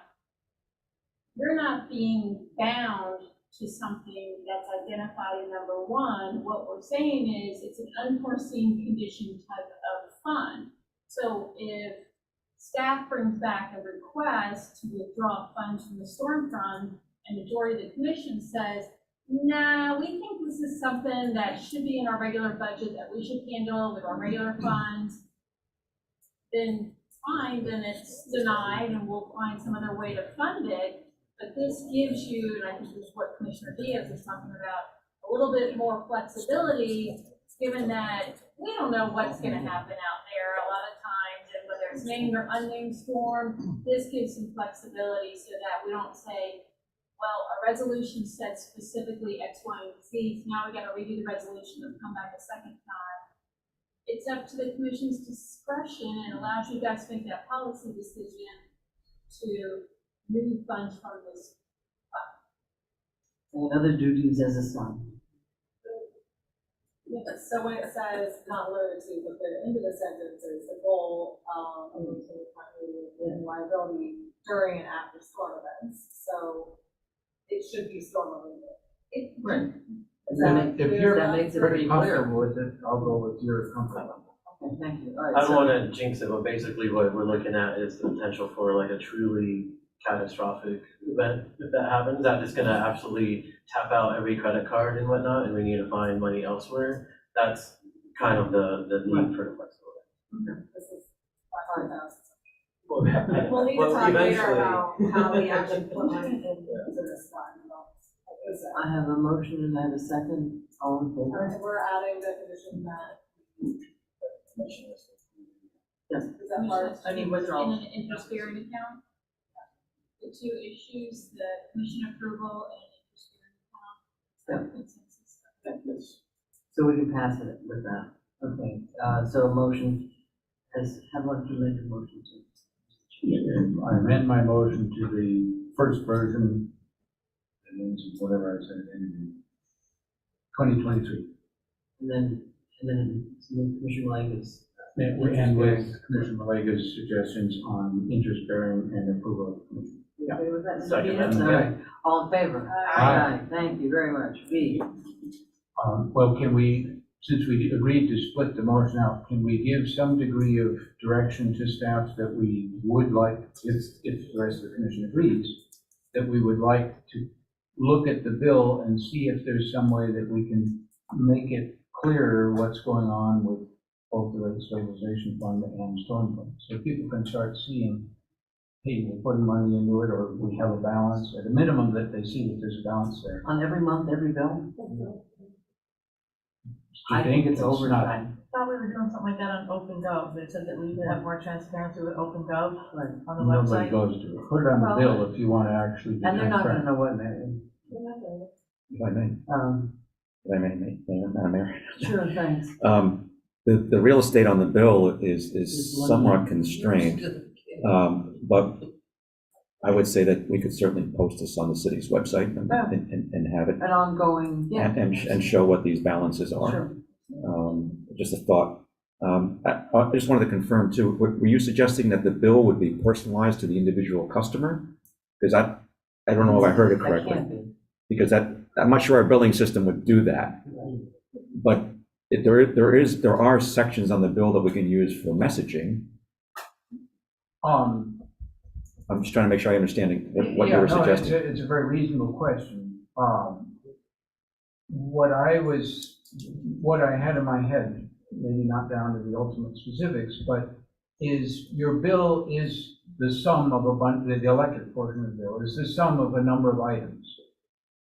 you're not being bound to something that's identified in number one, what we're saying is it's an unforeseen condition type of fund. So if staff brings back a request to withdraw funds from the storm fund, and majority of the commission says, nah, we think this is something that should be in our regular budget, that we should handle with our regular funds, then fine, then it's denied and we'll find some other way to fund it. But this gives you, and I think this is what Commissioner Diaz is talking about, a little bit more flexibility, given that we don't know what's gonna happen out there a lot of times, and whether it's named or unnamed storm, this gives some flexibility so that we don't say, well, a resolution said specifically X, Y, and Z, so now we gotta redo the resolution and come back a second time. It's up to the commission's discretion and allows you guys to make that policy decision to move funds from this fund. And other duties as a son. Yeah, so when it says not limited to, but the end of the sentence is the goal of maintaining continuity and liability during and after storm events. So it should be storm related. Right. Does that make If clear you're enough? makes it pretty pretty clear. comfortable with it, I'll go with your comfort level. Okay, thank you. All I right, don't so, want to jinx it, but basically what we're looking at is the potential for like a truly catastrophic event. If that happens, that is going to absolutely tap out every credit card and whatnot, and we need to find money elsewhere. That's kind of the need for the flexibility. This is 500,000. Well, We'll need to well, talk later eventually- about how we actually put money into this fund. I have a motion and I have a second. All in favor? We're adding the condition that, Yes. is that part? I need withdrawal. In an interest-bearing account. The two issues, the commission approval and interest-bearing account. Consensus. So we can pass it with that. Okay, so a motion has, how about you make a motion to? I amend my motion to the first version, and then whatever I said, in 2023. And then Commissioner Langus. And with Commissioner Malega's suggestions on interest bearing and approval of the commission. You okay with that? Second. Yes, all right. All in favor? Aye. Thank you very much. B. Well, can we, since we agreed to split the motion out, can we give some degree of direction to staff that we would like, if the rest of the commission agrees, that we would like to look at the bill and see if there's some way that we can make it clearer what's going on with both the rate stabilization fund and storm fund, so people can start seeing, hey, we're putting money into it, or we have a balance, at a minimum that they see that there's a balance there. On every month, every bill? Do you I think it's not- overtime. I thought we were doing something like that on OpenGov. They said that we would have more transparency with OpenGov Right. on the Nobody website. goes to it. Put it on the bill if you want to actually be And they're not gonna transparent. know what that is. If I may, Madam Mayor. Sure, thanks. The real estate on the bill is somewhat constrained, but I would say that we could certainly post this on the city's website and have it, An ongoing, yeah. and show what these balances are. Sure. Just a thought. I just wanted to confirm too, were you suggesting that the bill would be personalized to the individual customer? Because I don't know if I heard it That correctly. can't be. Because I'm not sure our billing system would do that. But there are sections on the bill that we can use for messaging. I'm just trying to make sure I understand what you were suggesting. It's a very reasonable question. What I had in my head, maybe not down to the ultimate specifics, but is your bill is the sum of a bunch, the electric portion of the bill is the sum of a number of items.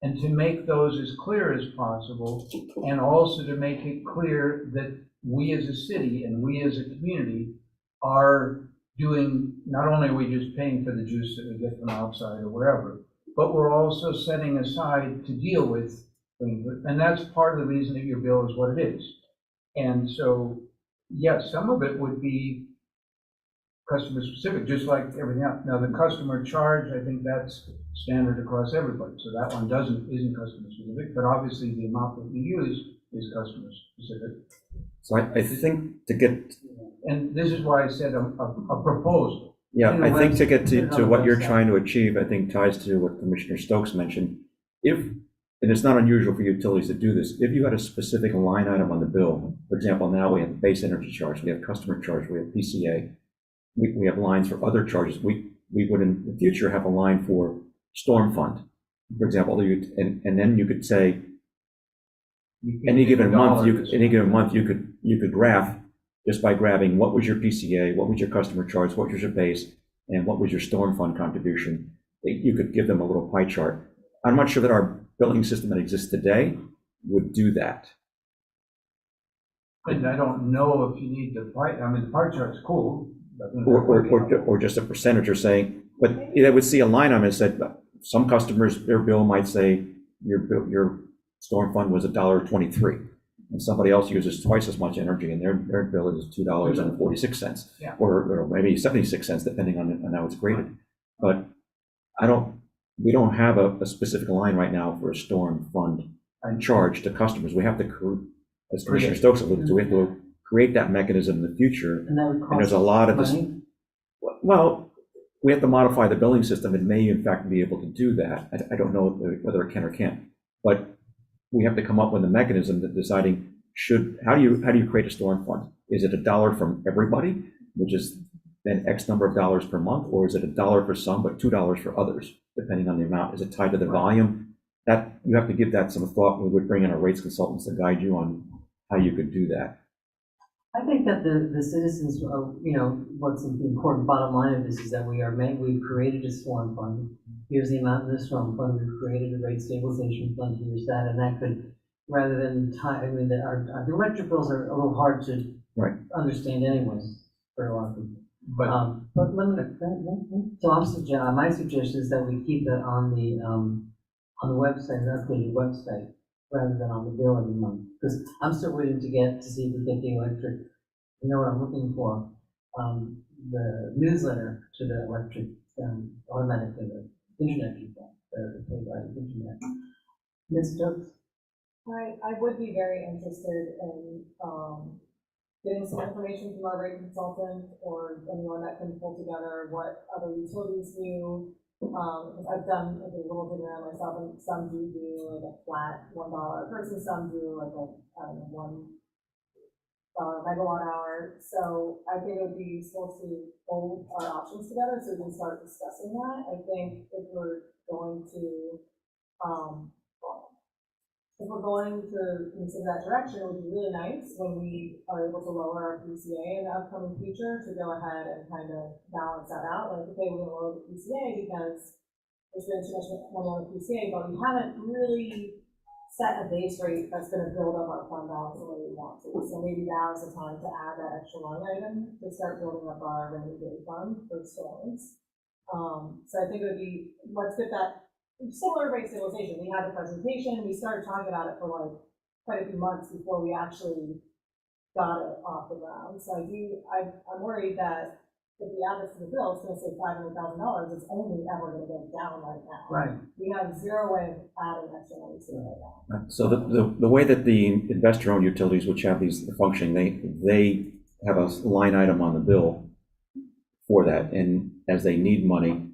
And to make those as clear as possible, and also to make it clear that we as a city and we as a community are doing, not only are we just paying for the juice that we get from outside or wherever, but we're also setting aside to deal with things. And that's part of the reason that your bill is what it is. And so, yes, some of it would be customer specific, just like everything else. Now, the customer charge, I think that's standard across everybody. So that one isn't customer specific, but obviously the amount that you use is customer specific. So I think to get, and this is why I said a proposal. yeah, I think to get to what you're trying to achieve, I think ties to what Commissioner Stokes mentioned. If and it's not unusual for utilities to do this, if you had a specific line item on the bill, for example, now we have base energy charge, we have customer charge, we have PCA, we have lines for other charges, we would in the future have a line for storm fund, for example, and then you could say, any given month, you could graph just by grabbing what was your PCA, what was your customer charge, what was your base, and what was your storm fund contribution. You could give them a little pie chart. I'm not sure that our billing system that exists today would do that. And I don't know if you need the pie, I mean, the pie chart's cool. Or just a percentage or saying, but I would see a line on it that said, some customers, their bill might say, your storm fund was $1.23. And somebody else uses twice as much energy and their bill is $2.46. Yeah. Or maybe 76 cents, depending on how it's graded. But we don't have a specific line right now for a storm fund charge to customers. We have to, as Commissioner Stokes alluded to, we have to create that mechanism in the future. And that would cost there's a lot of this. money? Well, we have to modify the billing system. It may in fact be able to do that. I don't know whether it can or can't, but we have to come up with a mechanism that deciding how do you create a storm fund? Is it $1 from everybody, which is then X number of dollars per month, or is it $1 for some but $2 for others, depending on the amount? Is it tied to the volume? That you have to give that some thought. We would bring in our rates consultants to guide you on how you could do that. I think that the citizens, what's the important bottom line of this is that we've created a storm fund. Here's the amount in the storm fund. We've created a rate stabilization fund. Here's that, and that could, rather than our electric bills are a little hard to understand anyway for a lot of people. But my suggestion is that we keep it on the website, the updated website, rather than on the bill every month. Because I'm still waiting to see if we get the electric, you know what I'm looking for, the newsletter to the electric, automatically, the internet people, the paid by the internet. Ms. Stokes? I would be very interested in, getting some information from our rate consultant or anyone that can pull together what other utilities do. Because I've done like a little bit around myself, and some do like a flat $1 person, some do like a $1 megawatt hour. So I think it would be useful to pull our options together so we can start discussing that. I think if we're going to consider that direction, it would be really nice when we are able to lower our PCA in the upcoming future to go ahead and kind of balance that out. Like, okay, we're going to lower the PCA because there's been too much money on the PCA, but we haven't really set a base rate that's going to build up our fund balance the way we want to. So maybe now is the time to add that extra line item to start building up our rainy day fund for storms. So I think it would be, let's get that similar rate stabilization. We had a presentation, we started talking about it for like quite a few months before we actually got it off the ground. So I'm worried that if we add this to the bill, it's gonna say $500,000, it's only ever gonna go down right now. Right. We have zero way of adding extra money to it right now. So the way that the investor-owned utilities, which have these functioning, they have a line item on the bill for that, and as they need money,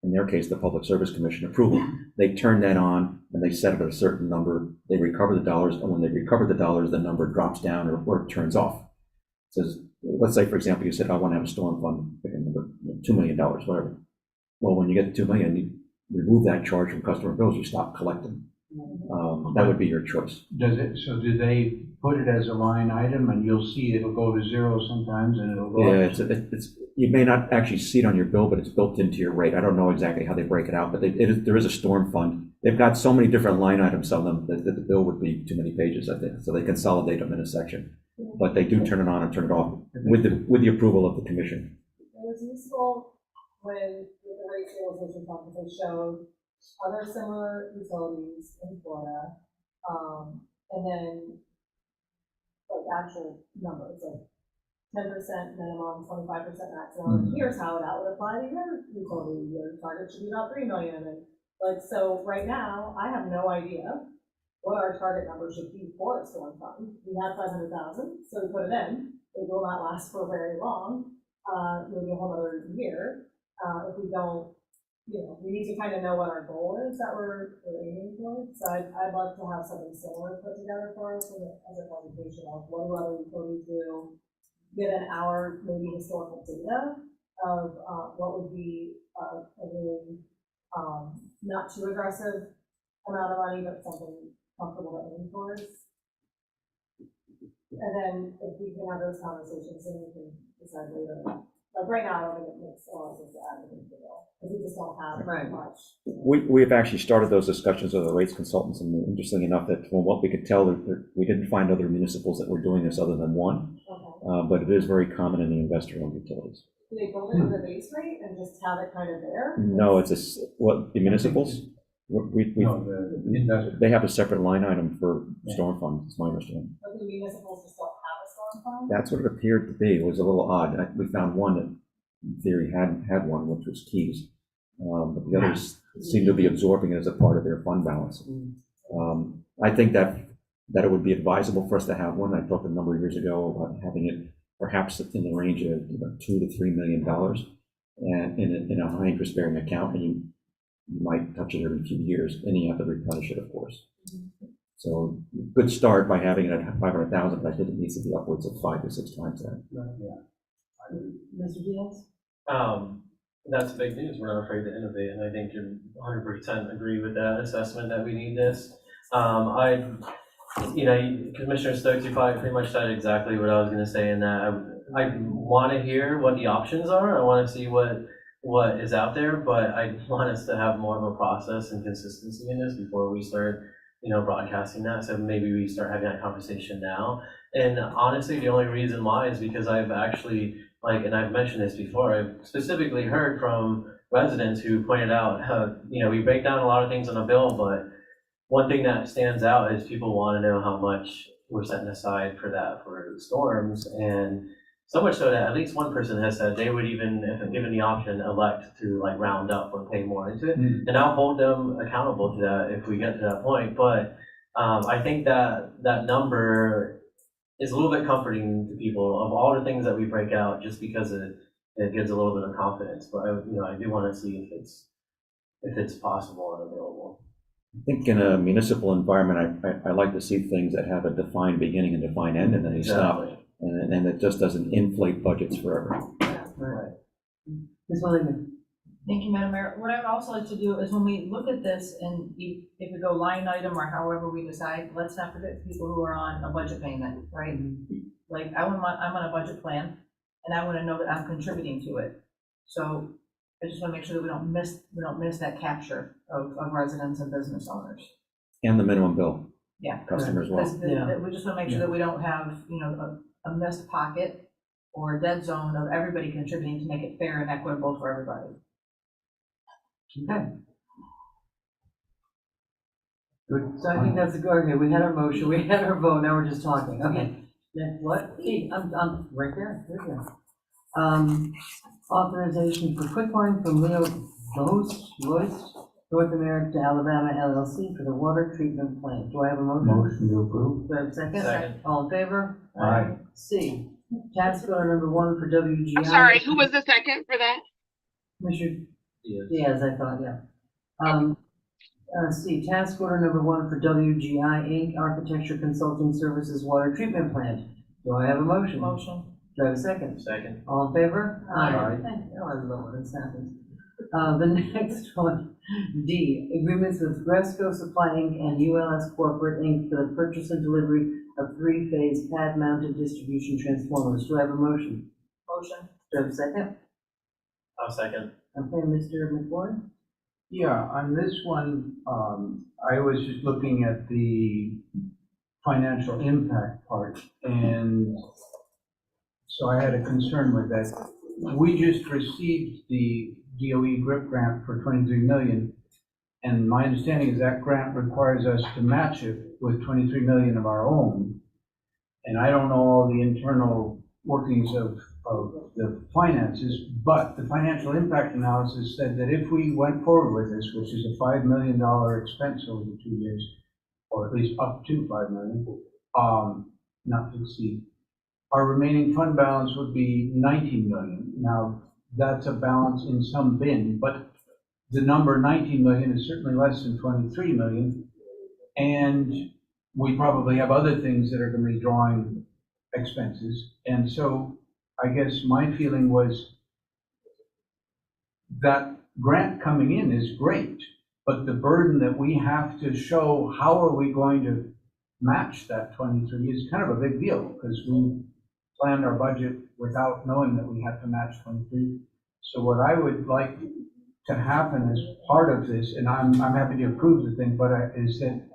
in their case, the Public Service Commission approval, they turn that on and they set it at a certain number, they recover the dollars, and when they recover the dollars, the number drops down or turns off. It says, let's say, for example, you said, I want to have a storm fund, pick a number, $2 million, whatever. Well, when you get to $2 million, you remove that charge from customer bills, you stop collecting. That would be your choice. So do they put it as a line item and you'll see it'll go to zero sometimes and it'll go Yeah, up? it's you may not actually see it on your bill, but it's built into your rate. I don't know exactly how they break it out, but there is a storm fund. They've got so many different line items on them that the bill would be too many pages, I think. So they consolidate them in a section. But they do turn it on and turn it off with the approval of the commission. It was useful with the rate stabilization fund, because they showed other similar utilities in Florida, and then like actual numbers, like 10% minimum, 25% maximum. And here's how that would apply to your utility. Your target should be about $3 million. And like, so right now, I have no idea what our target number should be for a storm fund. We have 500,000, so we put it in. It will not last for very long, maybe a whole other year, if we don't we need to kind of know what our goal is that we're aiming for. So I'd love to have something similar put together for us as a presentation of what do other utilities do, given our maybe historical data of what would be a really not too aggressive amount of money, but something comfortable to aim towards. And then if we can have those conversations, then we can decide later. Like right now, I don't think it makes a lot of sense to add anything to the bill, because we just don't have much. We have actually started those discussions with the rates consultants, and interestingly enough, that from what we could tell, we didn't find other municipals that were doing this other than one. Okay. But it is very common in the investor-owned utilities. Do they build it with a base rate and just have it kind of there? No, it's what, the municipals? They have a separate line item for storm funds, it's my understanding. But the municipals just don't have a storm fund? That's what it appeared to be. It was a little odd. We found one that, in theory, had one, which was Keys. But the others seem to be absorbing it as a part of their fund balance. I think that it would be advisable for us to have one. I talked a number of years ago about having it perhaps in the range of $2 to $3 million, and in a high interest bearing account, and you might touch it every few years, and you have to replenish it, of course. So good start by having it at 500,000, but I think it needs to be upwards of 5 to 6 times that. Mr. Diaz? That's big news. We're not afraid to innovate, and I think you 100% agree with that assessment that we need this. Commissioner Stokes, you probably pretty much said exactly what I was going to say in that. I want to hear what the options are. I want to see what is out there, but I want us to have more of a process and consistency in this before we start, broadcasting that. So maybe we start having that conversation now. And honestly, the only reason why is because I've actually, and I've mentioned this before, I've specifically heard from residents who pointed out how, we break down a lot of things on a bill, but one thing that stands out is people want to know how much we're setting aside for that for storms. And so much so that at least one person has said they would even, if given the option, elect to round up or pay more into it. And I'll hold them accountable to that if we get to that point. But I think that number is a little bit comforting to people of all the things that we break out, just because it gives a little bit of confidence. But I do want to see if it's possible and available. I think in a municipal environment, I like to see things that have a defined beginning and defined end, and then they stop. And it just doesn't inflate budgets forever. Right. Ms. Williams? Thank you, Madam Mayor. What I would also like to do is when we look at this and if we go line item or however we decide, let's not forget people who are on a budget payment, right? I'm on a budget plan and I want to know that I'm contributing to it. So I just want to make sure that we don't miss that capture of residents and business owners. And the minimum bill. Yeah. Customers well. We just want to make sure that we don't have, a missed pocket or a dead zone of everybody contributing to make it fair and equitable for everybody. Okay. Good. So I think that's a good, okay, we had our motion, we had our vote, now we're just talking. Okay. Next, what? Hey, I'm right there. There you go. Authorization for Quicklime from Leo Loist, North America to Alabama LLC for the water treatment plant. Do I have a motion? Motion to approve. Do I have a second? Second. All in favor? Aye. C, task order number 1 for WGI. I'm sorry, who was the second for that? Mr. Diaz, I thought, yeah. C, task order number 1 for WGI Inc., Architecture Consulting Services Water Treatment Plant. Do I have a motion? Motion. Do I have a second? Second. All in favor? Aye. I love when this happens. The next one, D, agreements with Gresco Supply Inc. and ULS Corporate Inc. for the purchase and delivery of 3-phase pad-mounted distribution transformers. Do I have a motion? Motion. Do I have a second? I'll second. Okay, Mr. McFord? Yeah, on this one, I was just looking at the financial impact part, and so I had a concern with that. We just received the DOE GRIP grant for $23 million, and my understanding is that grant requires us to match it with $23 million of our own. And I don't know all the internal workings of the finances, but the financial impact analysis said that if we went forward with this, which is a $5 million expense over the 2 years, or at least up to $5 million, not to exceed, our remaining fund balance would be $19 million. Now, that's a balance in some bin, but the number 19 million is certainly less than 23 million. And we probably have other things that are going to be drawing expenses. And so I guess my feeling was that grant coming in is great, but the burden that we have to show, how are we going to match that 23 is kind of a big deal, because we planned our budget without knowing that we had to match 23. So what I would like to happen as part of this, and I'm happy to approve the thing, but is that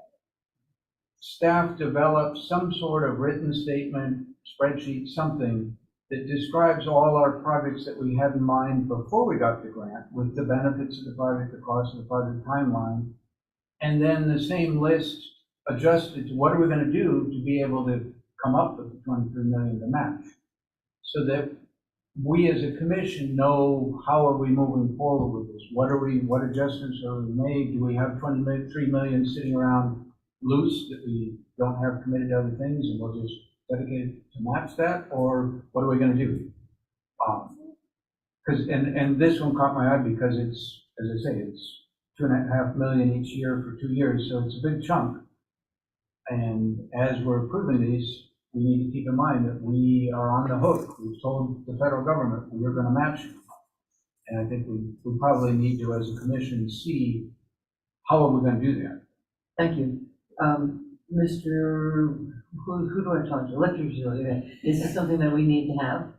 staff develop some sort of written statement, spreadsheet, something that describes all our projects that we had in mind before we got the grant, with the benefits of the project, the cost of the project, timeline, and then the same list adjusted to what are we going to do to be able to come up with the 23 million to match, so that we as a commission know how are we moving forward with this. What adjustments are we made? Do we have 23 million sitting around loose that we don't have committed to other things and we'll just dedicate it to match that, or what are we going to do? And this one caught my eye because it's, as I say, it's $2.5 million each year for 2 years, so it's a big chunk. And as we're approving these, we need to keep in mind that we are on the hook. We've told the federal government we're going to match it. And I think we probably need to, as a commission, see how are we going to do that. Thank you. Mr., who do I talk to? Electric utility. Is this something that we need to have?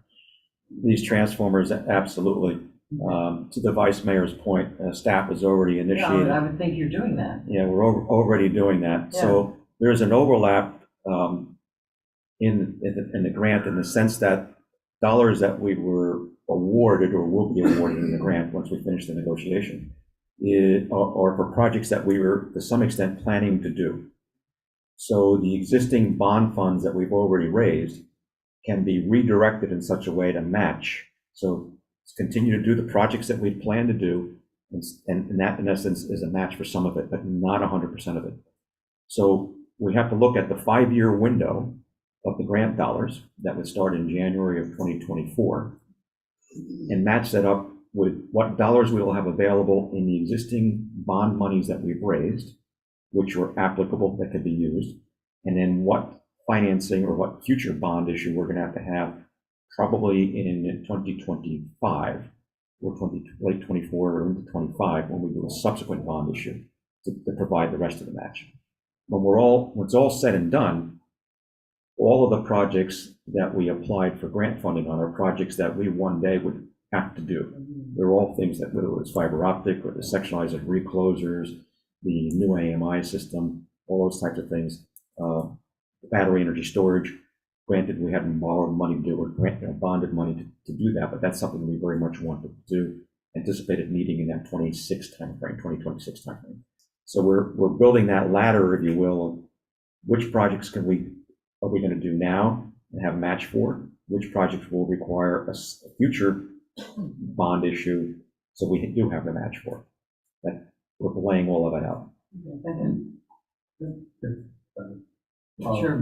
These transformers, absolutely. To the vice mayor's point, staff has already initiated. Yeah, I would think you're doing that. Yeah, we're already doing that. Yeah. So there's an overlap in the grant, in the sense that dollars that we were awarded or will be awarded in the grant once we finish the negotiation are for projects that we were, to some extent, planning to do. So the existing bond funds that we've already raised can be redirected in such a way to match. So continue to do the projects that we plan to do, and that, in essence, is a match for some of it, but not 100% of it. So we have to look at the 5-year window of the grant dollars that would start in January of 2024 and match that up with what dollars we will have available in the existing bond monies that we've raised, which are applicable, that could be used, and then what financing or what future bond issue we're going to have probably in 2025 or late 24 or into 25 when we do a subsequent bond issue to provide the rest of the match. When it's all said and done, all of the projects that we applied for grant funding on are projects that we one day would have to do. They're all things that, whether it's fiber optic or the sectionalized reclosers, the new AMI system, all those types of things, battery energy storage. Granted, we haven't borrowed money to do or bonded money to do that, but that's something we very much wanted to do. Anticipated needing in that 2026 timeframe. So we're building that ladder, if you will, of which projects are we going to do now and have a match for, which projects will require a future bond issue, so we do have the match for. That we're laying all of it out. Sure.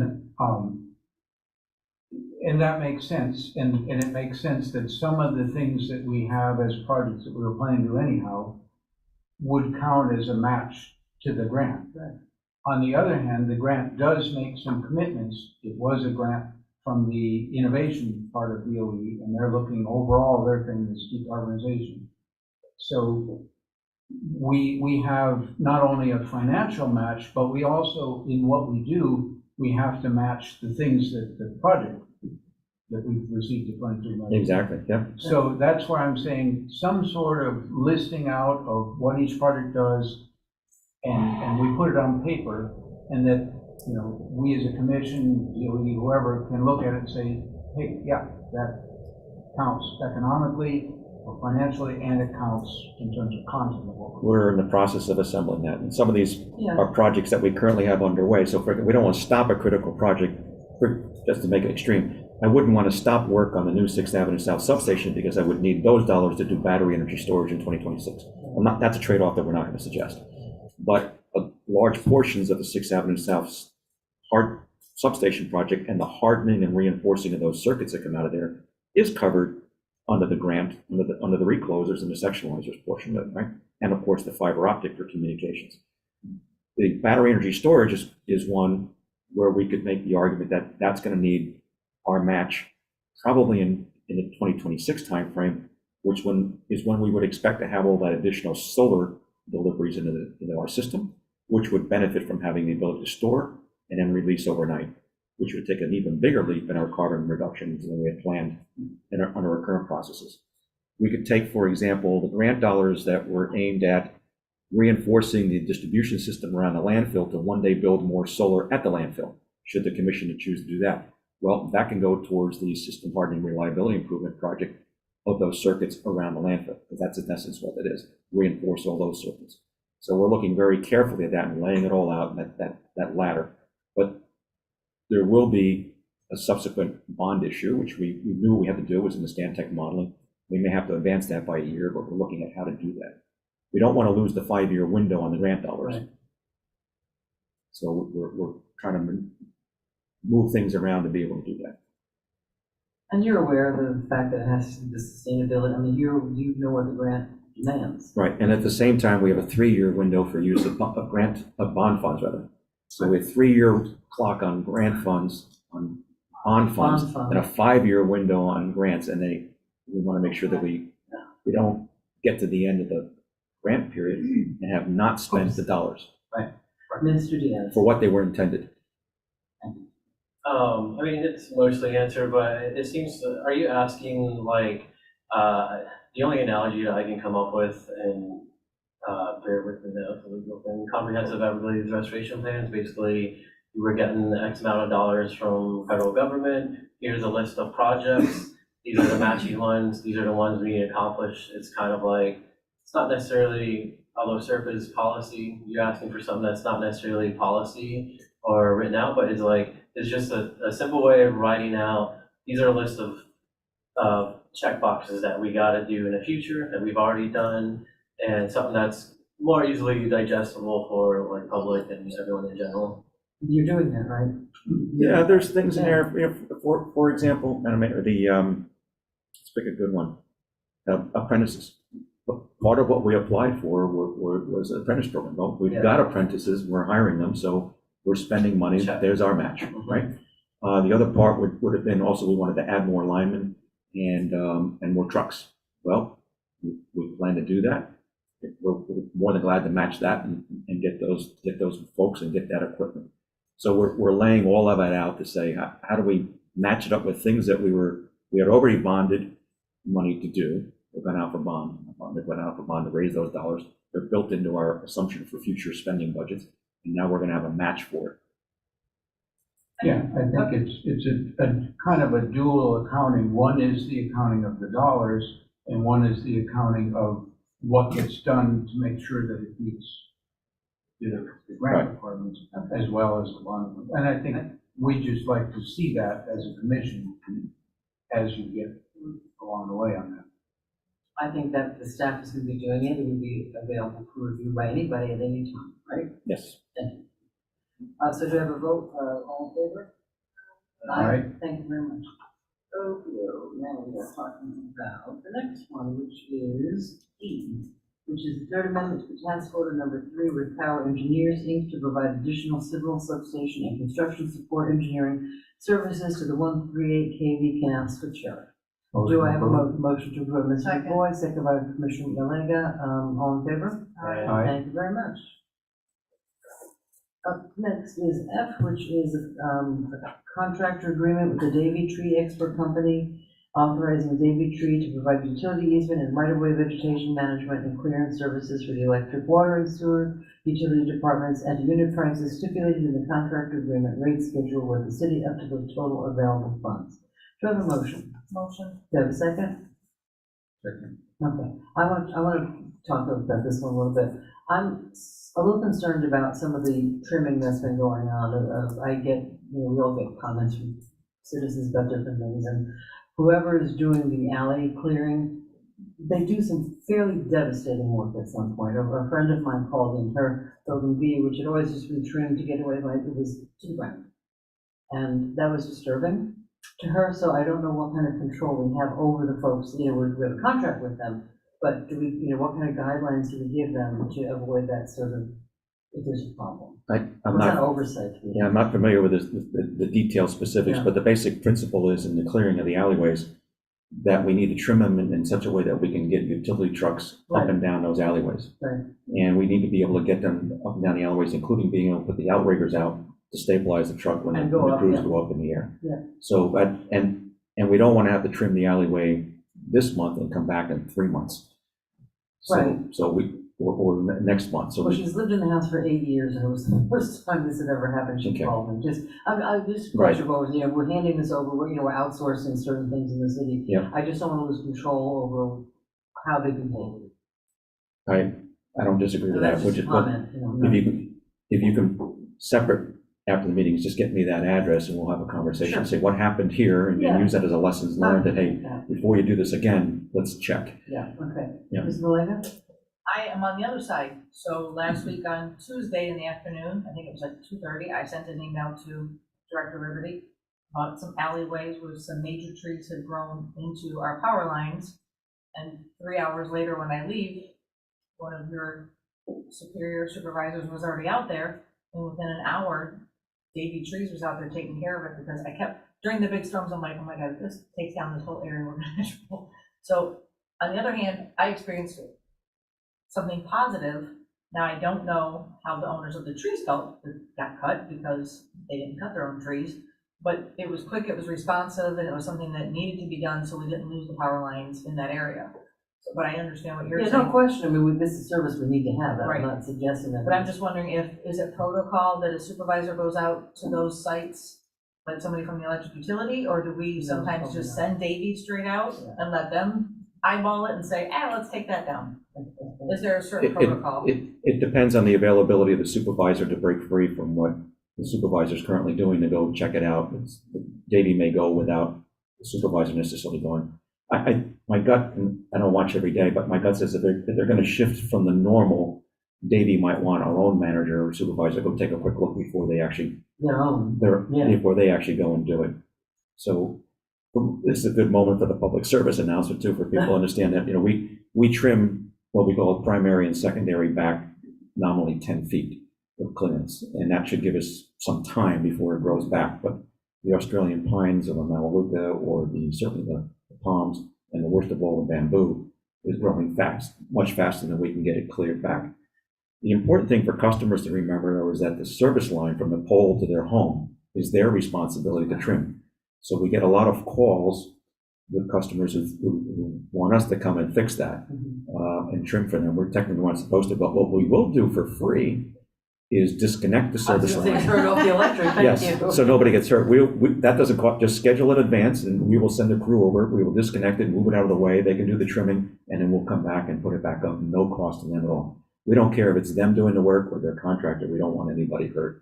And that makes sense, and it makes sense that some of the things that we have as projects that we were planning to do anyhow would count as a match to the grant. Right. On the other hand, the grant does make some commitments. It was a grant from the innovation part of DOE, and they're looking overall, their thing is decarbonization. So we have not only a financial match, but we also, in what we do, we have to match the things that the project that we've received the 23 million. Exactly, yeah. So that's why I'm saying some sort of listing out of what each project does, and we put it on paper, and that, you know, we as a commission, DOE, whoever, can look at it and say, hey, yeah, that counts economically or financially, and it counts in terms of content of what we're in the process of assembling that. And some of these are projects that we currently have underway. So we don't want to stop a critical project, just to make it extreme. I wouldn't want to stop work on the new 6th Avenue South substation because I would need those dollars to do battery energy storage in 2026. That's a trade-off that we're not going to suggest. But large portions of the 6th Avenue South hard substation project and the hardening and reinforcing of those circuits that come out of there is covered under the grant, under the reclosers and the sectionalizers portion of it, right? And of course, the fiber optic for communications. The battery energy storage is one where we could make the argument that that's going to need our match probably in the 2026 timeframe, which is when we would expect to have all that additional solar deliveries into our system, which would benefit from having the ability to store and then release overnight, which would take an even bigger leap in our carbon reductions than we had planned under our current processes. We could take, for example, the grant dollars that were aimed at reinforcing the distribution system around the landfill to one day build more solar at the landfill, should the commission choose to do that. Well, that can go towards the system hardening reliability improvement project of those circuits around the landfill, because that's in essence what it is, reinforce all those circuits. So we're looking very carefully at that and laying it all out in that ladder. But there will be a subsequent bond issue, which we knew we had to do, was in the Stantec modeling. We may have to advance that by a year, but we're looking at how to do that. We don't want to lose the 5-year window on the grant dollars. Right. So we're trying to move things around to be able to do that. And you're aware of the fact that it has to do the sustainability. I mean, you know what the grant demands. Right, and at the same time, we have a 3-year window for use of bond funds, rather. So we have a 3-year clock on grant funds, on bond funds, and a 5-year window on grants. And we want to make sure that we don't get to the end of the grant period and have not spent the dollars. Right. Minister Diaz. For what they were intended. I mean, it's mostly answered, but it seems, are you asking, like, the only analogy that I can come up with, and bear with me now, it's a legal thing, comprehensive Everglades restoration plans, basically, you were getting X amount of dollars from federal government, here's a list of projects, these are the matching ones, these are the ones we need to accomplish. It's kind of like, it's not necessarily, although SERP is policy, you're asking for something that's not necessarily policy or written out, but it's just a simple way of writing out, these are a list of check boxes that we got to do in the future that we've already done, and something that's more easily digestible for like public and everyone in general. You're doing that, right? Yeah, there's things in there, for example, let's pick a good one, apprentices. Part of what we applied for was an apprentice program. Well, we've got apprentices, we're hiring them, so we're spending money, there's our match, right? The other part would have been also, we wanted to add more linemen and more trucks. Well, we plan to do that. We're more than glad to match that and get those folks and get that equipment. So we're laying all of that out to say, how do we match it up with things that we had already bonded money to do. We've gone out for bond. They went out for bond to raise those dollars. They're built into our assumption for future spending budgets, and now we're going to have a match for it. Yeah, I think it's a kind of a dual accounting. One is the accounting of the dollars, and one is the accounting of what gets done to make sure that it meets the grant requirements as well as the bond. And I think we just like to see that as a commission as you get along the way on that. I think that the staff is going to be doing it. It will be available for review by anybody at any time, right? Yes. Thank you. So do I have a vote, all in favor? Aye. Thank you very much. Okay, now we are talking about the next one, which is E, which is the third amendment to task order number 3 with Power Engineers, Inc. to provide additional civil substation and construction support engineering services to the 138 kV canal switchyard. Do I have a motion to approve? Mr. McBoy, second by Commissioner Malega, all in favor? Aye. Thank you very much. Up next is F, which is a contractor agreement with the Davy Tree Expert Company, authorizing Davy Tree to provide utility easement and right-of-way vegetation management and clearance services for the electric, water, and sewer utility departments at unit prices stipulated in the contractor agreement rate schedule with the city up to the total available funds. Do I have a motion? Motion. Do I have a second? Second. Okay, I want to talk about this one a little bit. I'm a little concerned about some of the trimming that's been going on. I get, we all get comments from citizens about different things, and whoever is doing the alley clearing, they do some fairly devastating work at some point. A friend of mine called in her building B, which had always just been trimmed to get away, it was to the ground. And that was disturbing. to her, so I don't know what kind of control we have over the folks, we have a contract with them, but do we, what kind of guidelines do we give them to avoid that sort of, if there's a problem? I'm What's that not, oversight? yeah, I'm not familiar with the detailed specifics, Yeah. but the basic principle is in the clearing of the alleyways that we need to trim them in such a way that we can get utility trucks up and down those alleyways. Right. And we need to be able to get them up and down the alleyways, including being able to put the outriggers out to stabilize the truck when And the go up, crews yeah. go up in the air. Yeah. So, and we don't want to have to trim the alleyway this month and come back in 3 months. Right. So or next month, so Well, we, she's lived in the house for 8 years, and it was the first time this had ever happened, she Okay. called me, I just Right. question over, we're handing this over, we're outsourcing certain things in the city. Yeah. I just don't want to lose control over how they behave. I don't disagree with that, That's which just is, a comment, if you can separate after the meetings, just get me that address and we'll have a conversation, Sure. say what happened here, and Yeah. use that as a lessons learned, that, hey, Yeah, before you do this again, let's check. okay. Yeah. Ms. Malega? I am on the other side. So last week on Tuesday in the afternoon, I think it was like 2:30, I sent an email to Director Liberty about some alleyways where some major trees had grown into our power lines. And 3 hours later, when I leave, one of your superior supervisors was already out there. And within an hour, Davy Trees was out there taking care of it, because I kept, during the big storms, I'm like, oh my God, if this takes down this whole area, we're gonna have trouble. So on the other hand, I experienced something positive. Now, I don't know how the owners of the trees felt that got cut, because they didn't cut their own trees, but it was quick, it was responsive, and it was something that needed to be done, so we didn't lose the power lines in that area. So, but I understand what you're Yeah, saying. no question, this is service we need to have, Right. I'm not suggesting that. But I'm just wondering is it protocol that a supervisor goes out to those sites, like somebody from the electric utility, or do we sometimes probably just not. send Davy straight out Yeah. and let them eyeball it and say, let's take that down? Is there a certain It- protocol? It depends on the availability of the supervisor to break free from what the supervisor is currently doing to go check it out. Davey may go without the supervisor necessarily going. My gut, and I don't watch every day, but my gut says if they're going to shift from the normal, Davey might want our own manager or supervisor to go take a quick look before they actually Their own. Yeah. before they actually go and do it. So this is a good moment for the public service announcement too, for people to understand that, we trim what we call primary and secondary back nominally 10 feet of clearance, and that should give us some time before it grows back. But the Australian pines or the Melaleuca or certainly the palms, and the worst of all, the bamboo, is growing fast, much faster than we can get it cleared back. The important thing for customers to remember, though, is that the service line from the pole to their home is their responsibility to trim. So we get a lot of calls with customers who want us to come and fix that and trim for them. We're technically not supposed to, but what we will do for free is disconnect the service line. Turn off the electric, thank Yes, you. so nobody gets hurt. That doesn't cost, just schedule in advance, and we will send a crew over. We will disconnect it, move it out of the way. They can do the trimming, and then we'll come back and put it back up. No cost to them at all. We don't care if it's them doing the work or their contractor. We don't want anybody hurt.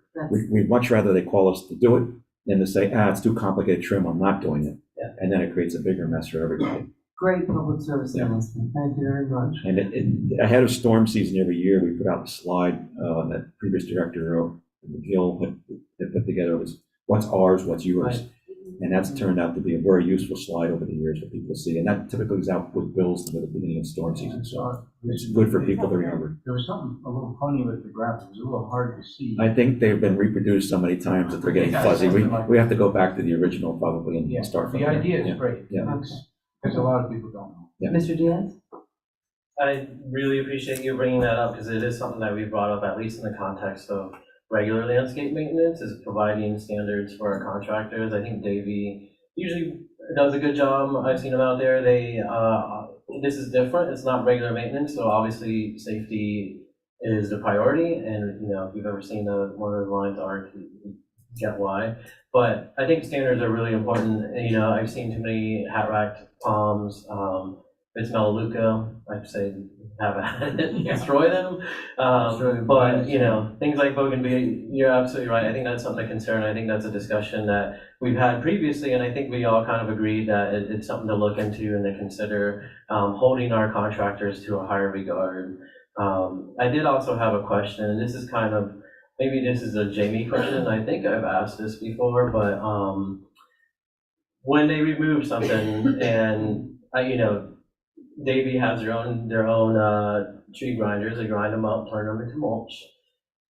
We'd much rather they call us to do it than to say, it's too complicated trim, I'm not doing it. Yeah. And then it creates a bigger mess for everybody. Great public service announcement, thank you very much. And ahead of storm season every year, we put out a slide that previous director McGill had put together. Was what's ours, what's yours, Right. and that's turned out to be a very useful slide over the years for people to see. And that typically is out with bills at the beginning of storm season, so it's good for people to remember. There was something a little funny with the graph. It was a little hard to see. I think they've been reproduced so many times that they're getting Yeah, fuzzy. We something like we have to go back to the original probably Yeah, and start from the there. idea is Yeah. great. Yeah. Because a lot of people don't know. Yeah. Mr. Diaz? I really appreciate you bringing that up, because it is something that we brought up, at least in the context of regular landscape maintenance, is providing standards for our contractors. I think Davey usually does a good job. I've seen them out there. This is different. It's not regular maintenance, so obviously safety is the priority. And if you've ever seen one of the lines arc, you get why. But I think standards are really important. And, I've seen too many hat-racked palms. It's Melaleuca, I'd say have at it, destroy them. But, things like bougainvillea, you're absolutely right. I think that's something to concern. I think that's a discussion that we've had previously, and I think we all kind of agreed that it's something to look into and to consider, holding our contractors to a higher regard. I did also have a question, and this is maybe this is a Jamie question. I think I've asked this before, but when they remove something and, you know, Davy has their own tree grinders, they grind them up, turn them into mulch.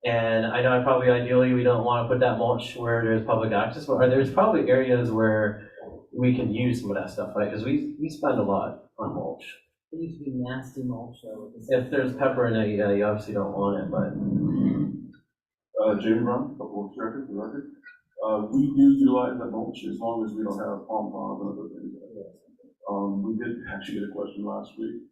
And I know probably ideally we don't want to put that mulch where there's public access, but there's probably areas where we can use some of that stuff, right? Because we spend a lot on mulch. It used to be nasty mulch, though. If there's pepper in it, yeah, you obviously don't want it, but. Jamie Brown, couple of record, the record. We do utilize that mulch as long as we don't have palm fronds and other things. We did actually get a question last week.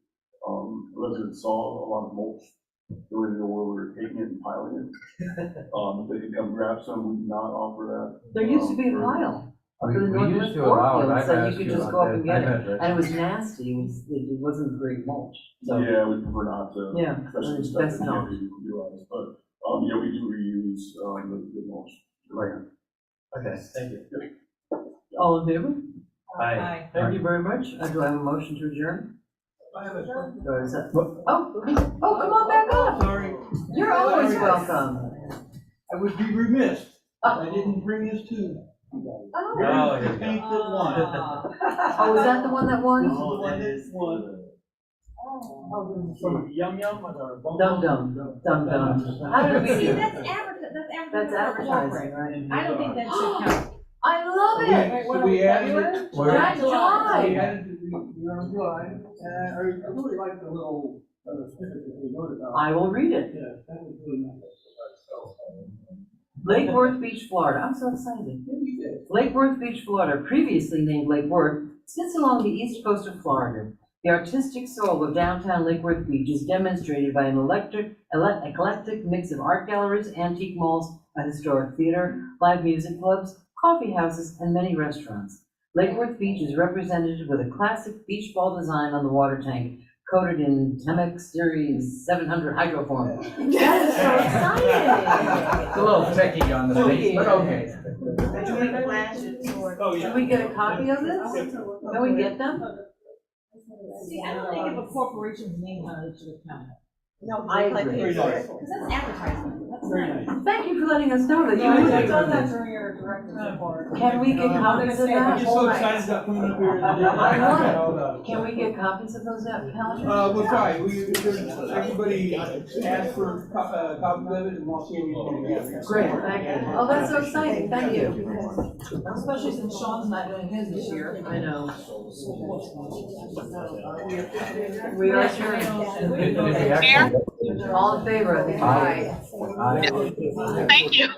Residents saw a lot of mulch. They didn't know where we were taking it and piling it. If they could come grab some, we do not offer that. There used to be a pile. Up in the We Northwest used to allow it. Cornfield, I've so asked you could you just about go up that. and get I've it. had And it was nasty, it wasn't great mulch, so. Yeah, we prefer not to. Yeah, Especially it's stuff best that not. can't be utilized, but, yeah, we do reuse, the mulch. Right. Okay, thank you. All in favor? Aye. Thank you very much. Do I have a motion to adjourn? I have a question. Or is that- Oh, come on back up. Sorry. You're always Sorry. welcome. I would be remiss if I didn't bring this to you. Oh, here we go. Paint that won. Oh, is that the one that This is the won? one that won. From Yum Yum or Bum Dum Bum? Dum, Dum Dum. How did we See, do? that's advertising. That's advertising, right? I don't think that should count. I love it. So we added it. That's We July. added it, we were on July, and I really like the little snippet that they wrote about. I will read it. Yeah, that was really nice. Lake Worth Beach, Florida. I'm so excited. Lake Worth Beach, Florida, previously named Lake Worth, sits along the east coast of Florida. The artistic soul of downtown Lake Worth Beach is demonstrated by an eclectic mix of art galleries, antique malls, a historic theater, live music clubs, coffee houses, and many restaurants. Lake Worth Beach is represented with a classic beach ball design on the water tank, coated in Temex Series 700 hydroform. That is so exciting! It's a little techie on the face, but okay. Can we get a copy of this? Can we get them? See, I don't think if a corporation's name on it should count. No, I like, agree. because that's advertisement. That's Very not. nice. Thank you for letting us know that you. I've done that during your director's report. Can we get copies of I'm that? just so excited about coming up here. I want it. Can we get copies of those calendars? We'll try. Everybody asked for copies of it, and we'll see what we can get. Great, thank you. Oh, that's so exciting, thank you. Especially since Sean's not doing his this year. I know. We are adjourned. All in favor? Aye. Thank you.